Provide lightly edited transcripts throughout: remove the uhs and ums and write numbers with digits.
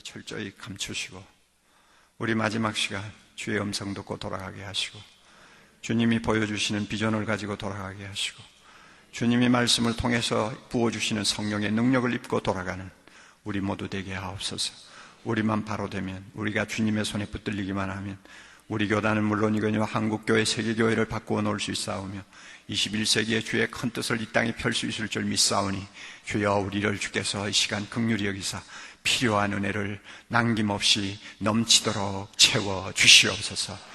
철저히 감추시고 우리 마지막 시간 주의 음성 듣고 돌아가게 하시고 주님이 보여주시는 비전을 가지고 돌아가게 하시고 주님이 말씀을 통해서 부어주시는 성령의 능력을 입고 돌아가는 우리 모두 되게 하옵소서. 우리만 바로 되면, 우리가 주님의 손에 붙들리기만 하면 우리 교단은 물론이거니와 한국교회, 세계교회를 바꾸어 놓을 수 있사오며 21세기에 주의 큰 뜻을 이 땅에 펼 수 있을 줄 믿사오니 주여 우리를 주께서 이 시간 긍휼히 여기사 필요한 은혜를 남김없이 넘치도록 채워주시옵소서.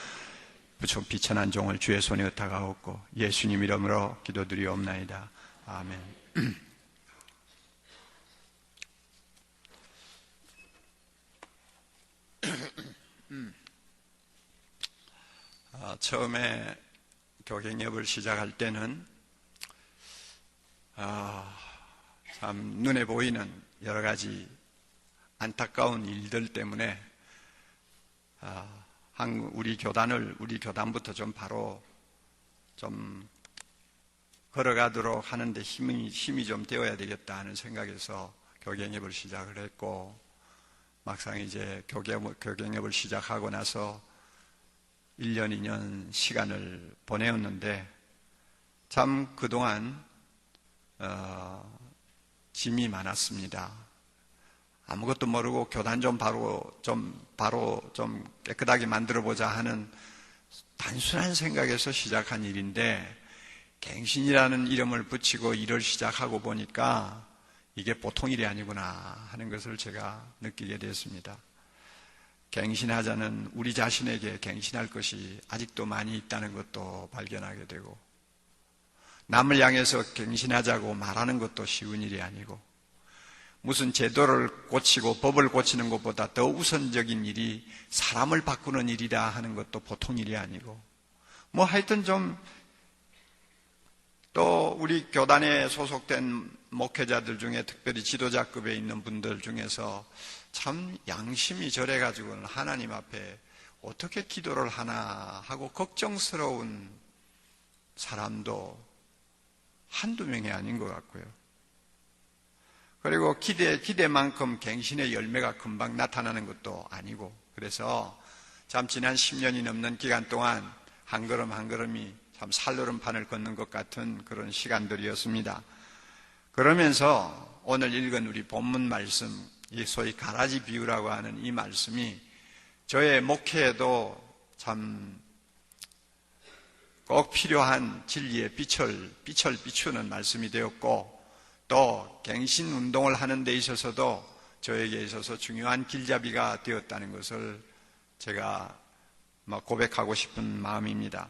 부축 비천한 종을 주의 손에 의탁하옵고 예수님 이름으로 기도드리옵나이다. 아멘. 처음에 교갱협을 시작할 때는 참 눈에 보이는 여러 가지 안타까운 일들 때문에 우리 교단부터 좀 바로 좀 걸어가도록 하는데 힘이 좀 되어야 되겠다 하는 생각에서 교갱협을 시작을 했고, 막상 이제 교갱협을 시작하고 나서 1년, 2년 시간을 보내었는데 참 그동안 짐이 많았습니다. 아무것도 모르고 교단 좀 깨끗하게 만들어보자 하는 단순한 생각에서 시작한 일인데, 갱신이라는 이름을 붙이고 일을 시작하고 보니까 이게 보통 일이 아니구나 하는 것을 제가 느끼게 됐습니다. 갱신하자는 우리 자신에게 갱신할 것이 아직도 많이 있다는 것도 발견하게 되고, 남을 향해서 갱신하자고 말하는 것도 쉬운 일이 아니고, 무슨 제도를 고치고 법을 고치는 것보다 더 우선적인 일이 사람을 바꾸는 일이다 하는 것도 보통 일이 아니고, 하여튼 또 우리 교단에 소속된 목회자들 중에 특별히 지도자급에 있는 분들 중에서 참 양심이 저래가지고는 하나님 앞에 어떻게 기도를 하나 하고 걱정스러운 사람도 한두 명이 아닌 것 같고요. 그리고 기대만큼 갱신의 열매가 금방 나타나는 것도 아니고, 그래서 참 지난 10년이 넘는 기간 동안 한 걸음 한 걸음이 참 살얼음판을 걷는 것 같은 그런 시간들이었습니다. 그러면서 오늘 읽은 우리 본문 말씀, 이 소위 가라지 비유라고 하는 이 말씀이 저의 목회에도 참 꼭 필요한 진리의 빛을 비추는 말씀이 되었고, 또 갱신 운동을 하는 데 있어서도 저에게 있어서 중요한 길잡이가 되었다는 것을 제가 고백하고 싶은 마음입니다.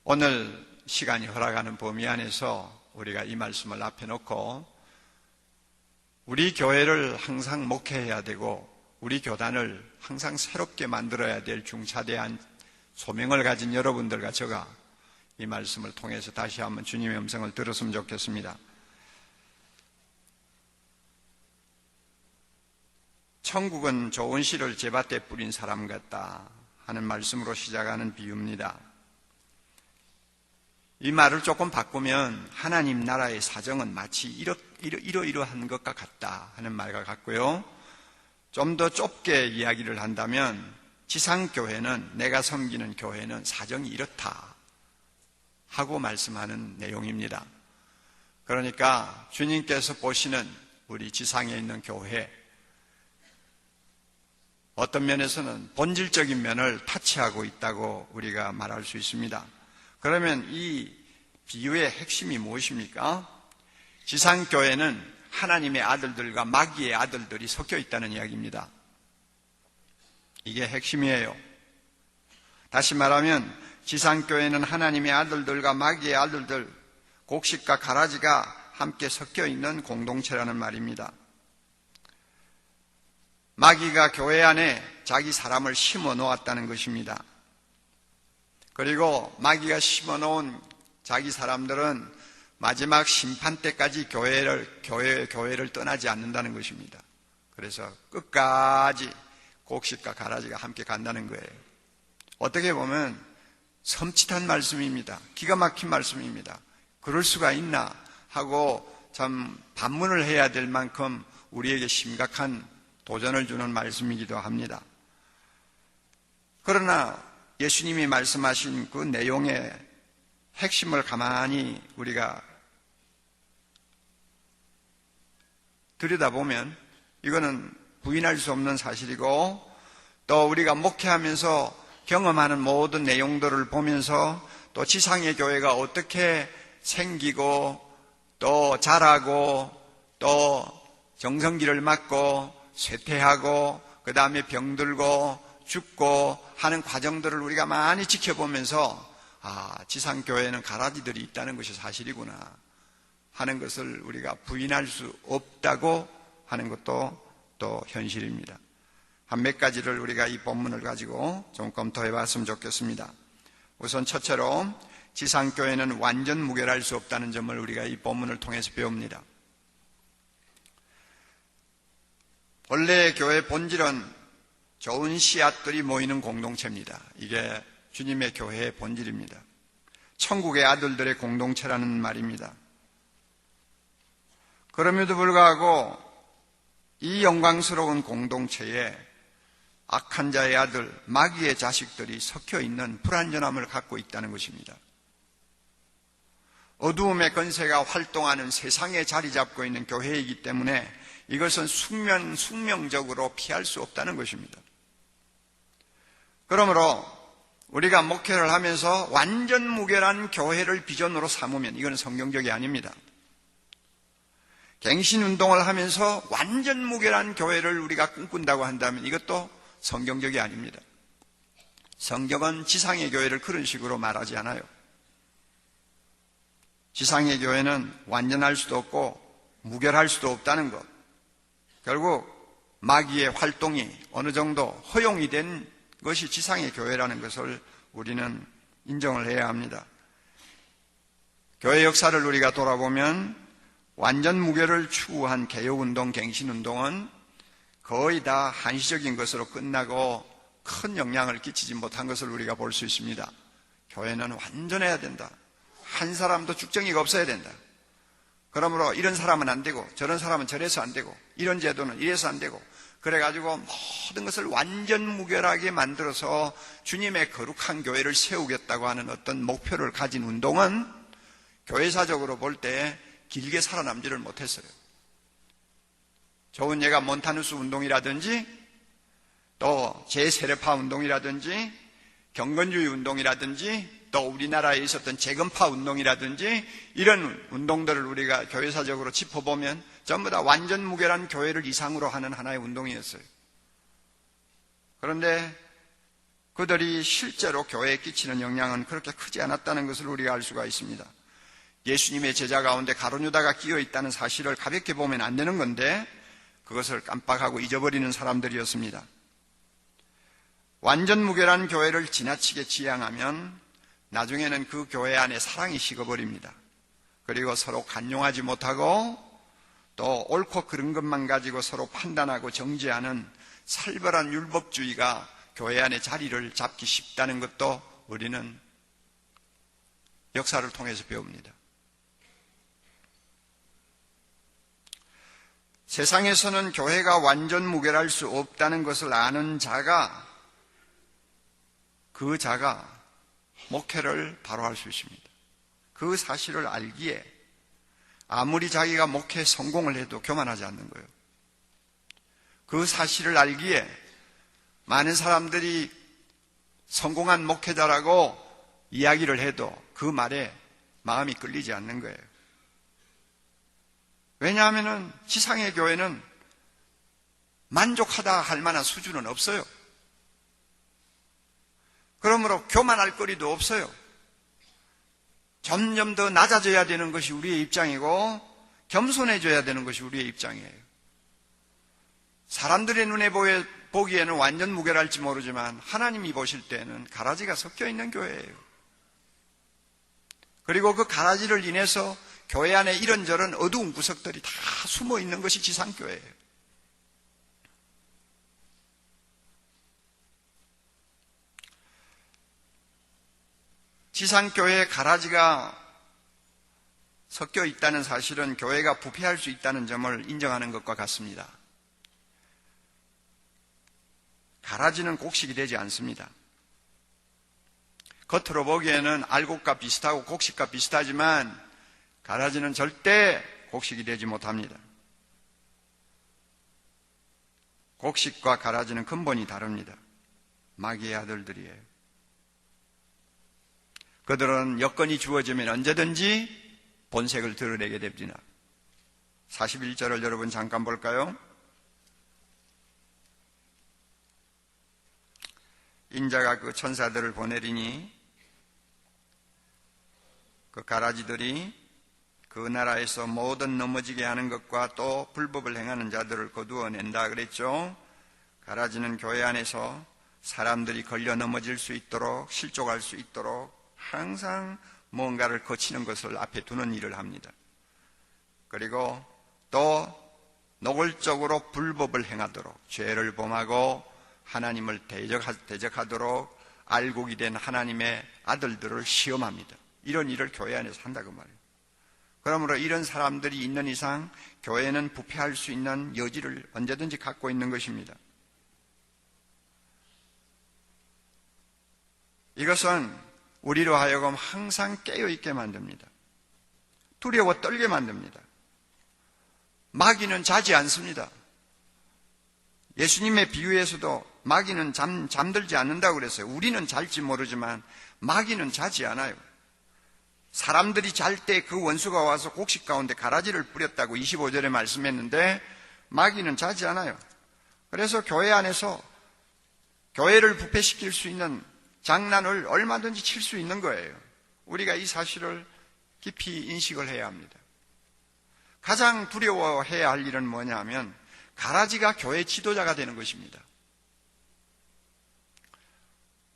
오늘 시간이 허락하는 범위 안에서 우리가 이 말씀을 앞에 놓고 우리 교회를 항상 목회해야 되고 우리 교단을 항상 새롭게 만들어야 될 중차대한 소명을 가진 여러분들과 제가 이 말씀을 통해서 다시 한번 주님의 음성을 들었으면 좋겠습니다. 천국은 좋은 씨를 제밭에 뿌린 사람 같다 하는 말씀으로 시작하는 비유입니다. 이 말을 조금 바꾸면 하나님 나라의 사정은 마치 이러이러한 것과 같다 하는 말과 같고요. 좀 더 좁게 이야기를 한다면 지상교회는, 내가 섬기는 교회는 사정이 이렇다 하고 말씀하는 내용입니다. 그러니까 주님께서 보시는 우리 지상에 있는 교회, 어떤 면에서는 본질적인 면을 타치하고 있다고 우리가 말할 수 있습니다. 그러면 이 비유의 핵심이 무엇입니까? 지상교회는 하나님의 아들들과 마귀의 아들들이 섞여 있다는 이야기입니다. 이게 핵심이에요. 다시 말하면 지상교회는 하나님의 아들들과 마귀의 아들들, 곡식과 가라지가 함께 섞여 있는 공동체라는 말입니다. 마귀가 교회 안에 자기 사람을 심어 놓았다는 것입니다. 그리고 마귀가 심어 놓은 자기 사람들은 마지막 심판 때까지 교회를 떠나지 않는다는 것입니다. 그래서 끝까지 곡식과 가라지가 함께 간다는 거예요. 어떻게 보면 섬찟한 말씀입니다. 기가 막힌 말씀입니다. 그럴 수가 있나 하고 참 반문을 해야 될 만큼 우리에게 심각한 도전을 주는 말씀이기도 합니다. 그러나 예수님이 말씀하신 그 내용의 핵심을 가만히 우리가 들여다보면 이거는 부인할 수 없는 사실이고, 또 우리가 목회하면서 경험하는 모든 내용들을 보면서 또 지상의 교회가 어떻게 생기고 또 자라고 또 정성기를 맞고 쇠퇴하고 그 다음에 병들고 죽고 하는 과정들을 우리가 많이 지켜보면서 지상교회는 가라지들이 있다는 것이 사실이구나 하는 것을 우리가 부인할 수 없다고 하는 것도 또 현실입니다. 한 몇 가지를 우리가 이 본문을 가지고 좀 검토해 봤으면 좋겠습니다. 우선 첫째로 지상교회는 완전 무결할 수 없다는 점을 우리가 이 본문을 통해서 배웁니다. 본래 교회 본질은 좋은 씨앗들이 모이는 공동체입니다. 이게 주님의 교회의 본질입니다. 천국의 아들들의 공동체라는 말입니다. 그럼에도 불구하고 이 영광스러운 공동체에 악한 자의 아들, 마귀의 자식들이 섞여 있는 불완전함을 갖고 있다는 것입니다. 어두움의 권세가 활동하는 세상에 자리 잡고 있는 교회이기 때문에 이것은 숙명적으로 피할 수 없다는 것입니다. 그러므로 우리가 목회를 하면서 완전 무결한 교회를 비전으로 삼으면 이건 성경적이 아닙니다. 갱신운동을 하면서 완전 무결한 교회를 우리가 꿈꾼다고 한다면 이것도 성경적이 아닙니다. 성경은 지상의 교회를 그런 식으로 말하지 않아요. 지상의 교회는 완전할 수도 없고 무결할 수도 없다는 것. 결국 마귀의 활동이 어느 정도 허용이 된 것이 지상의 교회라는 것을 우리는 인정을 해야 합니다. 교회 역사를 우리가 돌아보면 완전 무결을 추구한 개혁운동, 갱신운동은 거의 다 한시적인 것으로 끝나고 큰 영향을 끼치지 못한 것을 우리가 볼 수 있습니다. 교회는 완전해야 된다. 한 사람도 죽정이가 없어야 된다. 그러므로 이런 사람은 안 되고 저런 사람은 저래서 안 되고 이런 제도는 이래서 안 되고 그래가지고 모든 것을 완전 무결하게 만들어서 주님의 거룩한 교회를 세우겠다고 하는 어떤 목표를 가진 운동은 교회사적으로 볼 때 길게 살아남지를 못했어요. 좋은 예가 몬타누스 운동이라든지 또 제세례파 운동이라든지 경건주의 운동이라든지 또 우리나라에 있었던 재건파 운동이라든지 이런 운동들을 우리가 교회사적으로 짚어보면 전부 다 완전 무결한 교회를 이상으로 하는 하나의 운동이었어요. 그런데 그들이 실제로 교회에 끼치는 영향은 그렇게 크지 않았다는 것을 우리가 알 수가 있습니다. 예수님의 제자 가운데 가룟 유다가 끼어 있다는 사실을 가볍게 보면 안 되는 건데 그것을 깜빡하고 잊어버리는 사람들이었습니다. 완전 무결한 교회를 지나치게 지향하면 나중에는 그 교회 안에 사랑이 식어버립니다. 그리고 서로 간용하지 못하고 또 옳고 그른 것만 가지고 서로 판단하고 정죄하는 살벌한 율법주의가 교회 안에 자리를 잡기 쉽다는 것도 우리는 역사를 통해서 배웁니다. 세상에서는 교회가 완전 무결할 수 없다는 것을 아는 자가 목회를 바로 할 수 있습니다. 그 사실을 알기에 아무리 자기가 목회에 성공을 해도 교만하지 않는 거예요. 그 사실을 알기에 많은 사람들이 성공한 목회자라고 이야기를 해도 그 말에 마음이 끌리지 않는 거예요. 왜냐하면 지상의 교회는 만족하다 할 만한 수준은 없어요. 그러므로 교만할 거리도 없어요. 점점 더 낮아져야 되는 것이 우리의 입장이고 겸손해져야 되는 것이 우리의 입장이에요. 사람들의 눈에 보기에는 완전 무결할지 모르지만 하나님이 보실 때는 가라지가 섞여 있는 교회예요. 그리고 그 가라지를 인해서 교회 안에 이런저런 어두운 구석들이 다 숨어 있는 것이 지상교회예요. 지상교회에 가라지가 섞여 있다는 사실은 교회가 부패할 수 있다는 점을 인정하는 것과 같습니다. 가라지는 곡식이 되지 않습니다. 겉으로 보기에는 알곡과 비슷하고 곡식과 비슷하지만 가라지는 절대 곡식이 되지 못합니다. 곡식과 가라지는 근본이 다릅니다. 마귀의 아들들이에요. 그들은 여건이 주어지면 언제든지 본색을 드러내게 됩니다. 41절을 여러분 잠깐 볼까요? 인자가 그 천사들을 보내리니 그 가라지들이 그 나라에서 모든 넘어지게 하는 것과 또 불법을 행하는 자들을 거두어낸다 그랬죠. 가라지는 교회 안에서 사람들이 걸려 넘어질 수 있도록, 실족할 수 있도록 항상 뭔가를 거치는 것을 앞에 두는 일을 합니다. 그리고 또 노골적으로 불법을 행하도록, 죄를 범하고 하나님을 대적하도록 알곡이 된 하나님의 아들들을 시험합니다. 이런 일을 교회 안에서 한다고 말이에요. 그러므로 이런 사람들이 있는 이상 교회는 부패할 수 있는 여지를 언제든지 갖고 있는 것입니다. 이것은 우리로 하여금 항상 깨어있게 만듭니다. 두려워 떨게 만듭니다. 마귀는 자지 않습니다. 예수님의 비유에서도 마귀는 잠들지 않는다고 그랬어요. 우리는 잘지 모르지만 마귀는 자지 않아요. 사람들이 잘 때 그 원수가 와서 곡식 가운데 가라지를 뿌렸다고 25절에 말씀했는데 마귀는 자지 않아요. 그래서 교회 안에서 교회를 부패시킬 수 있는 장난을 얼마든지 칠 수 있는 거예요. 우리가 이 사실을 깊이 인식을 해야 합니다. 가장 두려워해야 할 일은 뭐냐면 가라지가 교회 지도자가 되는 것입니다.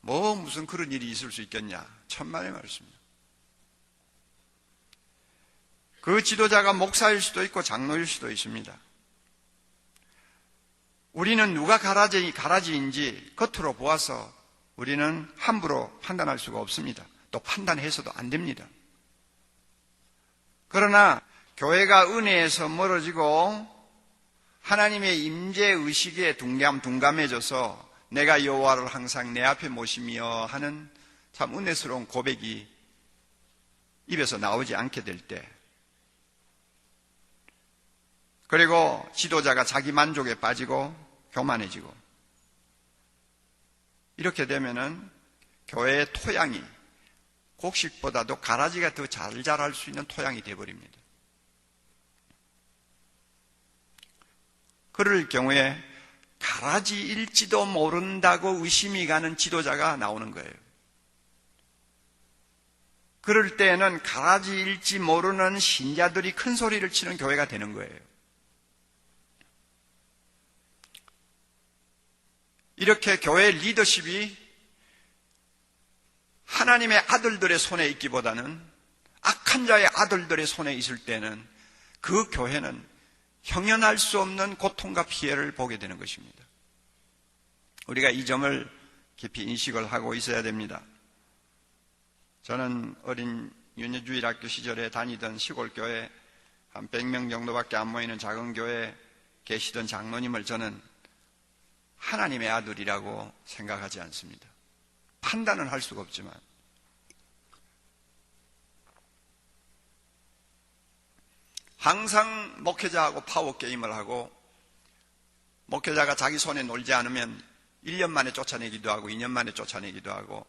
무슨 그런 일이 있을 수 있겠냐? 천만의 말씀입니다. 그 지도자가 목사일 수도 있고 장로일 수도 있습니다. 우리는 누가 가라지인지 겉으로 보아서 우리는 함부로 판단할 수가 없습니다. 또 판단해서도 안 됩니다. 그러나 교회가 은혜에서 멀어지고 하나님의 임재의식에 둔감해져서 내가 여호와를 항상 내 앞에 모시며 하는 참 은혜스러운 고백이 입에서 나오지 않게 될 때, 그리고 지도자가 자기 만족에 빠지고 교만해지고, 이렇게 되면은 교회의 토양이 곡식보다도 가라지가 더 잘 자랄 수 있는 토양이 되어버립니다. 그럴 경우에 가라지일지도 모른다고 의심이 가는 지도자가 나오는 거예요. 그럴 때에는 가라지일지 모르는 신자들이 큰 소리를 치는 교회가 되는 거예요. 이렇게 교회 리더십이 하나님의 아들들의 손에 있기보다는 악한 자의 아들들의 손에 있을 때는 그 교회는 형연할 수 없는 고통과 피해를 보게 되는 것입니다. 우리가 이 점을 깊이 인식을 하고 있어야 됩니다. 저는 어린 윤회주일학교 시절에 다니던 시골교회 한 100명 정도밖에 안 모이는 작은 교회에 계시던 장로님을 저는 하나님의 아들이라고 생각하지 않습니다. 판단은 할 수가 없지만 항상 목회자하고 파워게임을 하고, 목회자가 자기 손에 놀지 않으면 1년 만에 쫓아내기도 하고 2년 만에 쫓아내기도 하고,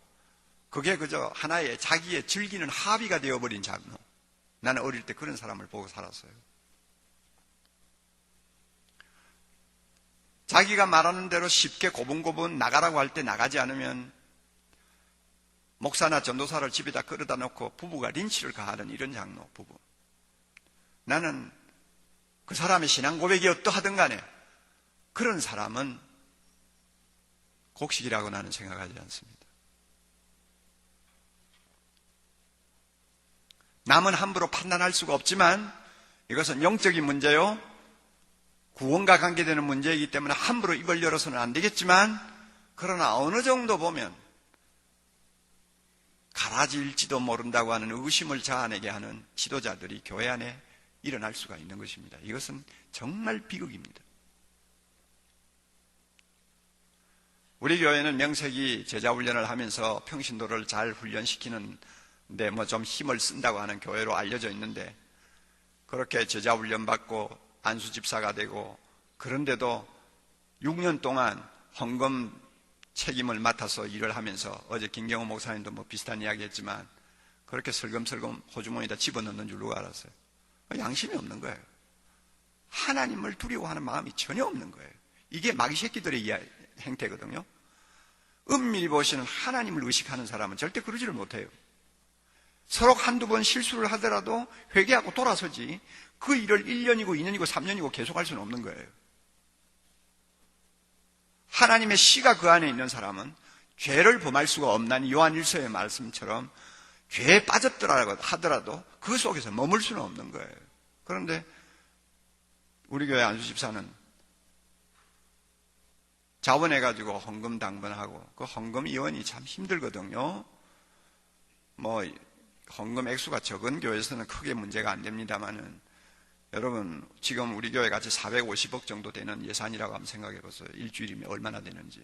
그게 그저 하나의 자기의 즐기는 합의가 되어버린 장로. 나는 어릴 때 그런 사람을 보고 살았어요. 자기가 말하는 대로 쉽게 고분고분 나가라고 할 때 나가지 않으면 목사나 전도사를 집에다 끌어다 놓고 부부가 린치를 가하는 이런 장로 부부. 나는 그 사람의 신앙 고백이 어떠하든 간에 그런 사람은 곡식이라고 나는 생각하지 않습니다. 남은 함부로 판단할 수가 없지만 이것은 영적인 문제요, 구원과 관계되는 문제이기 때문에 함부로 입을 열어서는 안 되겠지만, 그러나 어느 정도 보면 가라지일지도 모른다고 하는 의심을 자아내게 하는 지도자들이 교회 안에 일어날 수가 있는 것입니다. 이것은 정말 비극입니다. 우리 교회는 명색이 제자훈련을 하면서 평신도를 잘 훈련시키는데 뭐 좀 힘을 쓴다고 하는 교회로 알려져 있는데, 그렇게 제자훈련 받고 안수집사가 되고, 그런데도 6년 동안 헌금 책임을 맡아서 일을 하면서, 어제 김경호 목사님도 뭐 비슷한 이야기 했지만 그렇게 슬금슬금 호주머니에다 집어넣는 줄 누가 알았어요? 양심이 없는 거예요. 하나님을 두려워하는 마음이 전혀 없는 거예요. 이게 마귀 새끼들의 행태거든요. 은밀히 보시는 하나님을 의식하는 사람은 절대 그러지를 못해요. 서로 한두 번 실수를 하더라도 회개하고 돌아서지, 그 일을 1년이고 2년이고 3년이고 계속할 수는 없는 거예요. 하나님의 씨가 그 안에 있는 사람은 죄를 범할 수가 없나니 요한일서의 말씀처럼 죄에 빠졌더라고 하더라도 그 속에서 머물 수는 없는 거예요. 그런데 우리 교회 안수집사는 자원해가지고 헌금 당번하고, 그 헌금 이원이 참 힘들거든요. 뭐 헌금 액수가 적은 교회에서는 크게 문제가 안 됩니다만은, 여러분 지금 우리 교회 같이 450억 정도 되는 예산이라고 한번 생각해 보세요. 일주일이면 얼마나 되는지.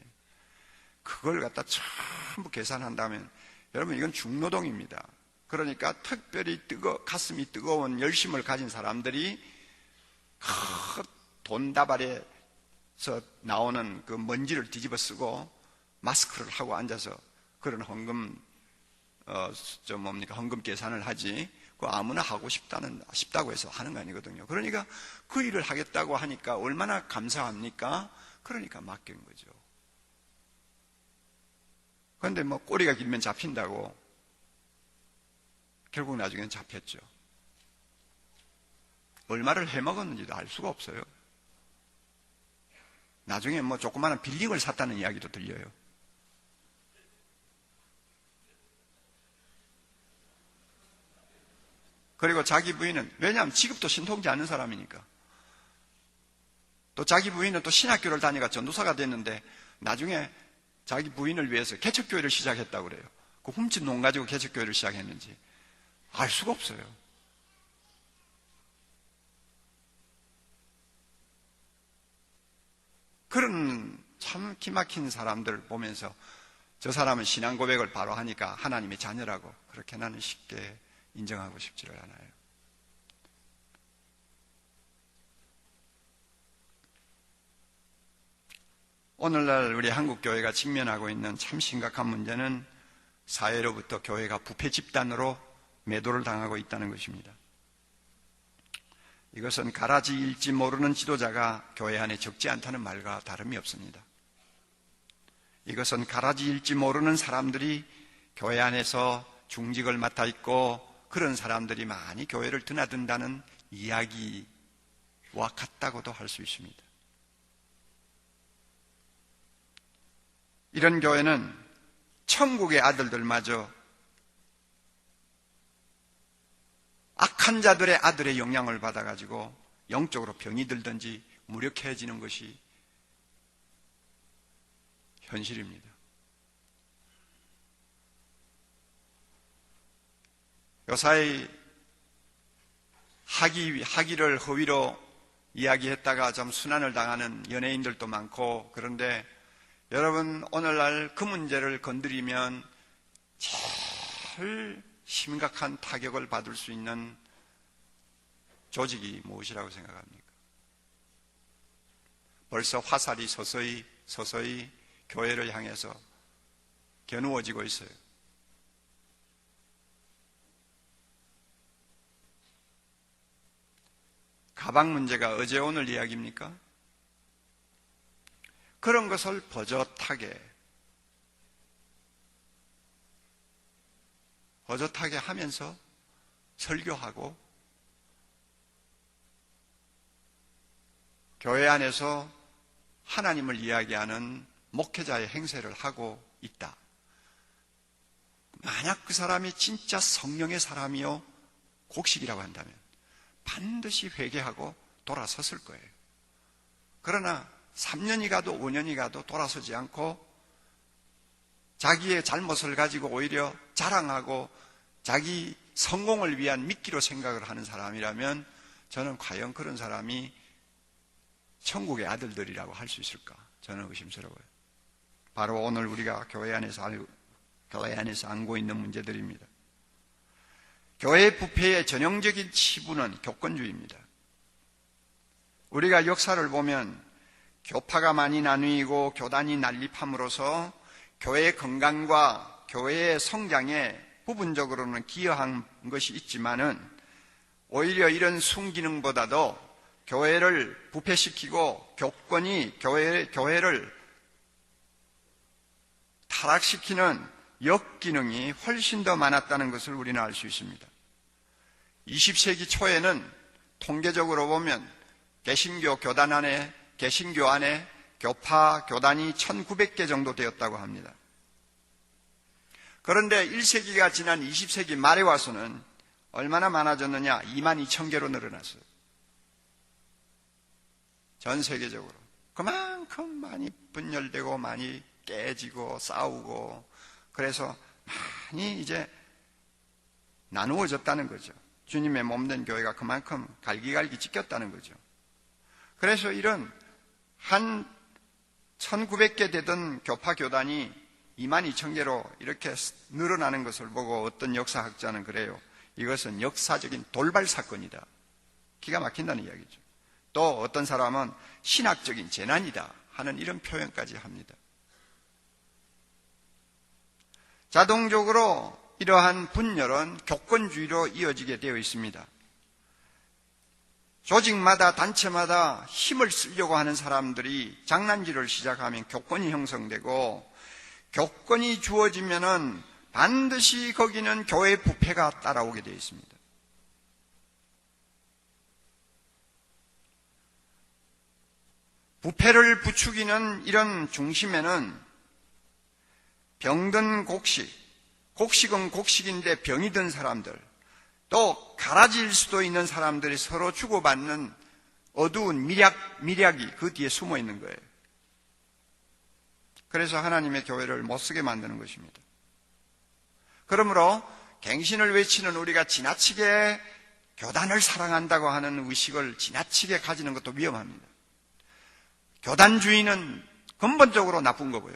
그걸 갖다 전부 계산한다면 여러분 이건 중노동입니다. 그러니까 특별히 가슴이 뜨거운 열심을 가진 사람들이 큰 돈다발에서 나오는 그 먼지를 뒤집어 쓰고 마스크를 하고 앉아서 그런 헌금 헌금 계산을 하지, 그 아무나 하고 싶다고 해서 하는 거 아니거든요. 그러니까 그 일을 하겠다고 하니까 얼마나 감사합니까? 그러니까 맡긴 거죠. 그런데 뭐 꼬리가 길면 잡힌다고 결국 나중엔 잡혔죠. 얼마를 해먹었는지도 알 수가 없어요. 나중에 뭐 조그마한 빌딩을 샀다는 이야기도 들려요. 그리고 자기 부인은, 왜냐하면 지금도 신통치 않은 사람이니까, 또 자기 부인은 또 신학교를 다니가 전도사가 됐는데 나중에 자기 부인을 위해서 개척교회를 시작했다고 그래요. 그 훔친 돈 가지고 개척교회를 시작했는지 알 수가 없어요. 그런 참 기막힌 사람들 보면서 저 사람은 신앙 고백을 바로 하니까 하나님의 자녀라고 그렇게 나는 쉽게 인정하고 싶지를 않아요. 오늘날 우리 한국 교회가 직면하고 있는 참 심각한 문제는 사회로부터 교회가 부패 집단으로 매도를 당하고 있다는 것입니다. 이것은 가라지일지 모르는 지도자가 교회 안에 적지 않다는 말과 다름이 없습니다. 이것은 가라지일지 모르는 사람들이 교회 안에서 중직을 맡아 있고 그런 사람들이 많이 교회를 드나든다는 이야기와 같다고도 할 수 있습니다. 이런 교회는 천국의 아들들마저 악한 자들의 아들의 영향을 받아가지고 영적으로 병이 들든지 무력해지는 것이 현실입니다. 요사이 학위를 허위로 이야기했다가 좀 순환을 당하는 연예인들도 많고, 그런데 여러분 오늘날 그 문제를 건드리면 제일 심각한 타격을 받을 수 있는 조직이 무엇이라고 생각합니까? 벌써 화살이 서서히 교회를 향해서 겨누어지고 있어요. 가방 문제가 어제 오늘 이야기입니까? 그런 것을 버젓하게 하면서 설교하고 교회 안에서 하나님을 이야기하는 목회자의 행세를 하고 있다. 만약 그 사람이 진짜 성령의 사람이요 곡식이라고 한다면 반드시 회개하고 돌아섰을 거예요. 그러나 3년이 가도 5년이 가도 돌아서지 않고 자기의 잘못을 가지고 오히려 자랑하고 자기 성공을 위한 미끼로 생각을 하는 사람이라면 저는 과연 그런 사람이 천국의 아들들이라고 할 수 있을까? 저는 의심스러워요. 바로 오늘 우리가 교회 안에서 안고 있는 문제들입니다. 교회 부패의 전형적인 치부는 교권주의입니다. 우리가 역사를 보면 교파가 많이 나뉘고 교단이 난립함으로써 교회의 건강과 교회의 성장에 부분적으로는 기여한 것이 있지만은 오히려 이런 순기능보다도 교회를 부패시키고 교권이 교회를 타락시키는 역기능이 훨씬 더 많았다는 것을 우리는 알 수 있습니다. 20세기 초에는 통계적으로 보면 개신교 안에 교파, 교단이 1900개 정도 되었다고 합니다. 그런데 1세기가 지난 20세기 말에 와서는 얼마나 많아졌느냐? 22,000개로 늘어났어요. 전 세계적으로. 그만큼 많이 분열되고 많이 깨지고 싸우고 그래서 많이 이제 나누어졌다는 거죠. 주님의 몸된 교회가 그만큼 갈기갈기 찢겼다는 거죠. 그래서 이런 한 1900개 되던 교파 교단이 22,000개로 이렇게 늘어나는 것을 보고 어떤 역사학자는 그래요. 이것은 역사적인 돌발 사건이다. 기가 막힌다는 이야기죠. 또 어떤 사람은 신학적인 재난이다 하는 이런 표현까지 합니다. 자동적으로 이러한 분열은 교권주의로 이어지게 되어 있습니다. 조직마다 단체마다 힘을 쓰려고 하는 사람들이 장난질을 시작하면 교권이 형성되고 교권이 주어지면은 반드시 거기는 교회 부패가 따라오게 되어 있습니다. 부패를 부추기는 이런 중심에는 병든 곡식은 곡식인데 병이 든 사람들, 또 갈아질 수도 있는 사람들이 서로 주고받는 어두운 미략이 그 뒤에 숨어 있는 거예요. 그래서 하나님의 교회를 못쓰게 만드는 것입니다. 그러므로 갱신을 외치는 우리가 지나치게 교단을 사랑한다고 하는 의식을 지나치게 가지는 것도 위험합니다. 교단주의는 근본적으로 나쁜 거고요.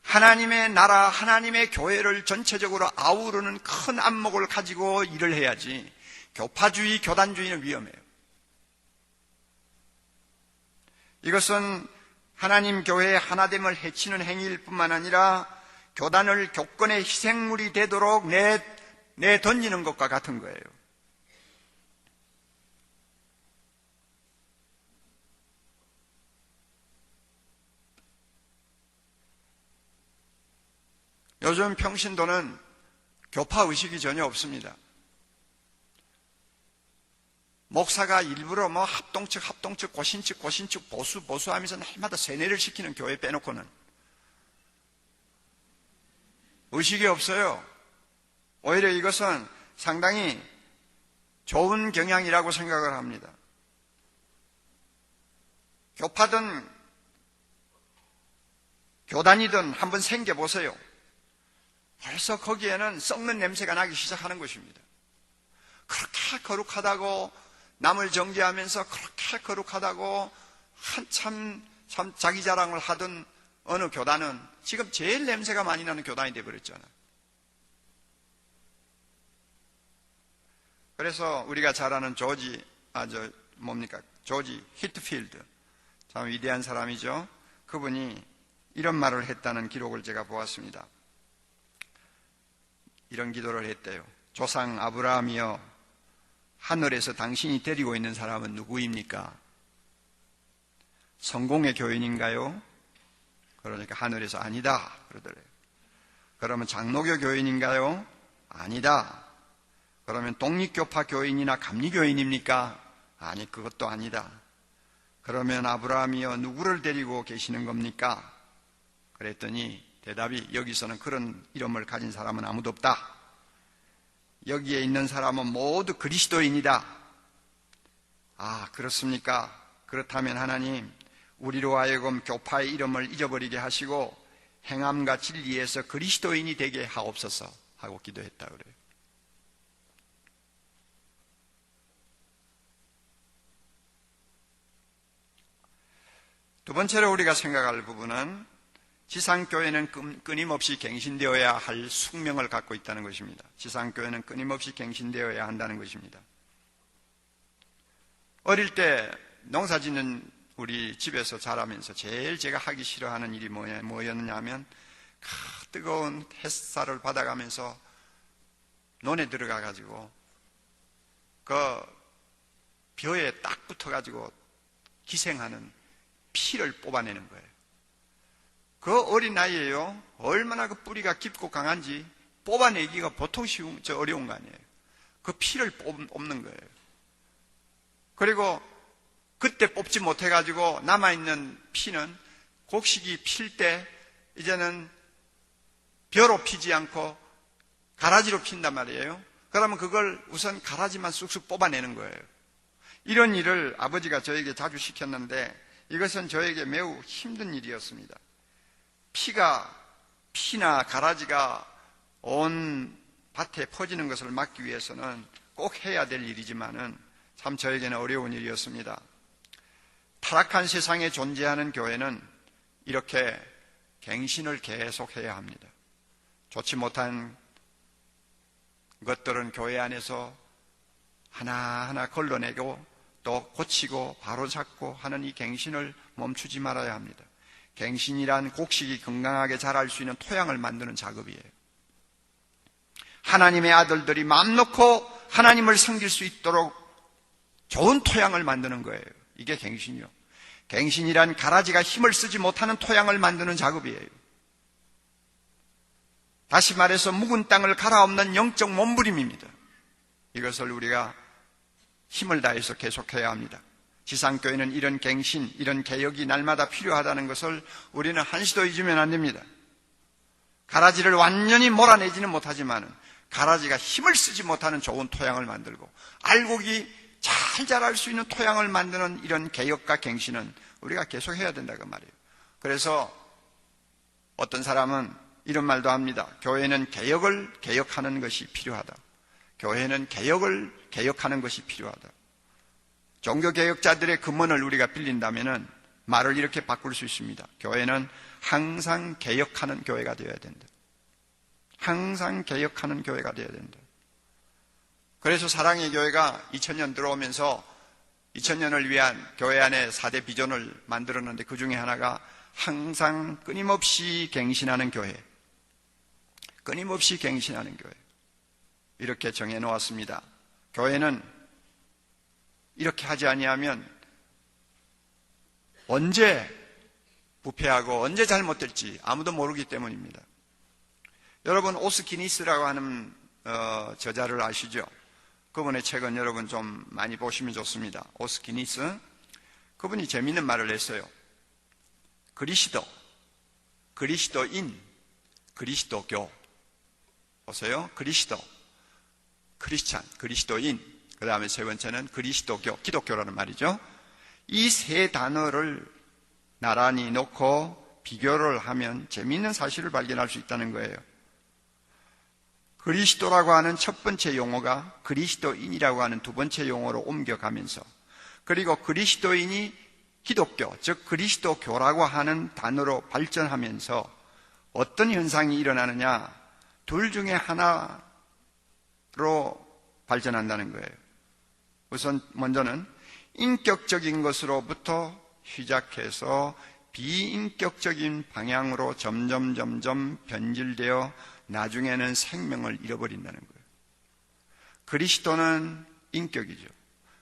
하나님의 나라, 하나님의 교회를 전체적으로 아우르는 큰 안목을 가지고 일을 해야지 교파주의, 교단주의는 위험해요. 이것은 하나님 교회의 하나됨을 해치는 행위일 뿐만 아니라 교단을 교권의 희생물이 되도록 내던지는 것과 같은 거예요. 요즘 평신도는 교파 의식이 전혀 없습니다. 목사가 일부러 합동측, 고신측 보수 하면서 날마다 세뇌를 시키는 교회 빼놓고는 의식이 없어요. 오히려 이것은 상당히 좋은 경향이라고 생각을 합니다. 교파든 교단이든 한번 생겨보세요. 벌써 거기에는 썩는 냄새가 나기 시작하는 것입니다. 그렇게 거룩하다고 남을 정죄하면서 그렇게 거룩하다고 한참 참 자기 자랑을 하던 어느 교단은 지금 제일 냄새가 많이 나는 교단이 되어버렸잖아요. 그래서 우리가 잘 아는 조지 히트필드, 참 위대한 사람이죠. 그분이 이런 말을 했다는 기록을 제가 보았습니다. 이런 기도를 했대요. 조상 아브라함이여, 하늘에서 당신이 데리고 있는 사람은 누구입니까? 성공의 교인인가요? 그러니까 하늘에서 아니다 그러더래요. 그러면 장로교 교인인가요? 아니다. 그러면 독립교파 교인이나 감리교인입니까? 아니, 그것도 아니다. 그러면 아브라함이여, 누구를 데리고 계시는 겁니까? 그랬더니 대답이, 여기서는 그런 이름을 가진 사람은 아무도 없다. 여기에 있는 사람은 모두 그리스도인이다. 아, 그렇습니까? 그렇다면 하나님, 우리로 하여금 교파의 이름을 잊어버리게 하시고 행함과 진리에서 그리스도인이 되게 하옵소서 하고 기도했다 그래요. 두 번째로 우리가 생각할 부분은 지상교회는 끊임없이 갱신되어야 할 숙명을 갖고 있다는 것입니다. 지상교회는 끊임없이 갱신되어야 한다는 것입니다. 어릴 때 농사 짓는 우리 집에서 자라면서 제일 제가 하기 싫어하는 일이 뭐였느냐 하면 뜨거운 햇살을 받아가면서 논에 들어가 가지고 그 벼에 딱 붙어가지고 기생하는 피를 뽑아내는 거예요. 그 어린 나이에요. 얼마나 그 뿌리가 깊고 강한지 뽑아내기가 보통 어려운 거 아니에요. 그 피를 뽑는 거예요. 그리고 그때 뽑지 못해가지고 남아있는 피는 곡식이 필 때 이제는 벼로 피지 않고 가라지로 핀단 말이에요. 그러면 그걸 우선 가라지만 쑥쑥 뽑아내는 거예요. 이런 일을 아버지가 저에게 자주 시켰는데 이것은 저에게 매우 힘든 일이었습니다. 피나 가라지가 온 밭에 퍼지는 것을 막기 위해서는 꼭 해야 될 일이지만은 참 저에게는 어려운 일이었습니다. 타락한 세상에 존재하는 교회는 이렇게 갱신을 계속해야 합니다. 좋지 못한 것들은 교회 안에서 하나하나 걸러내고 또 고치고 바로잡고 하는 이 갱신을 멈추지 말아야 합니다. 갱신이란 곡식이 건강하게 자랄 수 있는 토양을 만드는 작업이에요. 하나님의 아들들이 마음 놓고 하나님을 섬길 수 있도록 좋은 토양을 만드는 거예요. 이게 갱신이요. 갱신이란 가라지가 힘을 쓰지 못하는 토양을 만드는 작업이에요. 다시 말해서 묵은 땅을 갈아엎는 영적 몸부림입니다. 이것을 우리가 힘을 다해서 계속해야 합니다. 지상교회는 이런 갱신, 이런 개혁이 날마다 필요하다는 것을 우리는 한시도 잊으면 안 됩니다. 가라지를 완전히 몰아내지는 못하지만 가라지가 힘을 쓰지 못하는 좋은 토양을 만들고 알곡이 잘 자랄 수 있는 토양을 만드는 이런 개혁과 갱신은 우리가 계속해야 된다고 말이에요. 그래서 어떤 사람은 이런 말도 합니다. 교회는 개혁하는 것이 필요하다. 교회는 개혁하는 것이 필요하다. 종교개혁자들의 금언을 우리가 빌린다면 말을 이렇게 바꿀 수 있습니다. 교회는 항상 개혁하는 교회가 되어야 된다. 항상 개혁하는 교회가 되어야 된다. 그래서 사랑의 교회가 2000년 들어오면서 2000년을 위한 교회 안에 4대 비전을 만들었는데 그 중에 하나가 항상 끊임없이 갱신하는 교회. 끊임없이 갱신하는 교회. 이렇게 정해놓았습니다. 교회는 이렇게 하지 아니하면 언제 부패하고 언제 잘못될지 아무도 모르기 때문입니다. 여러분 오스기니스라고 하는 저자를 아시죠? 그분의 책은 여러분 좀 많이 보시면 좋습니다. 오스기니스. 그분이 재미있는 말을 했어요. 그리스도인, 그리스도교. 보세요. 크리스찬, 그리스도인. 그 다음에 세 번째는 그리스도교, 기독교라는 말이죠. 이 세 단어를 나란히 놓고 비교를 하면 재미있는 사실을 발견할 수 있다는 거예요. 그리스도라고 하는 첫 번째 용어가 그리스도인이라고 하는 두 번째 용어로 옮겨가면서 그리고 그리스도인이 기독교, 즉 그리스도교라고 하는 단어로 발전하면서 어떤 현상이 일어나느냐? 둘 중에 하나로 발전한다는 거예요. 우선 먼저는 인격적인 것으로부터 시작해서 비인격적인 방향으로 점점 변질되어 나중에는 생명을 잃어버린다는 거예요. 그리스도는 인격이죠.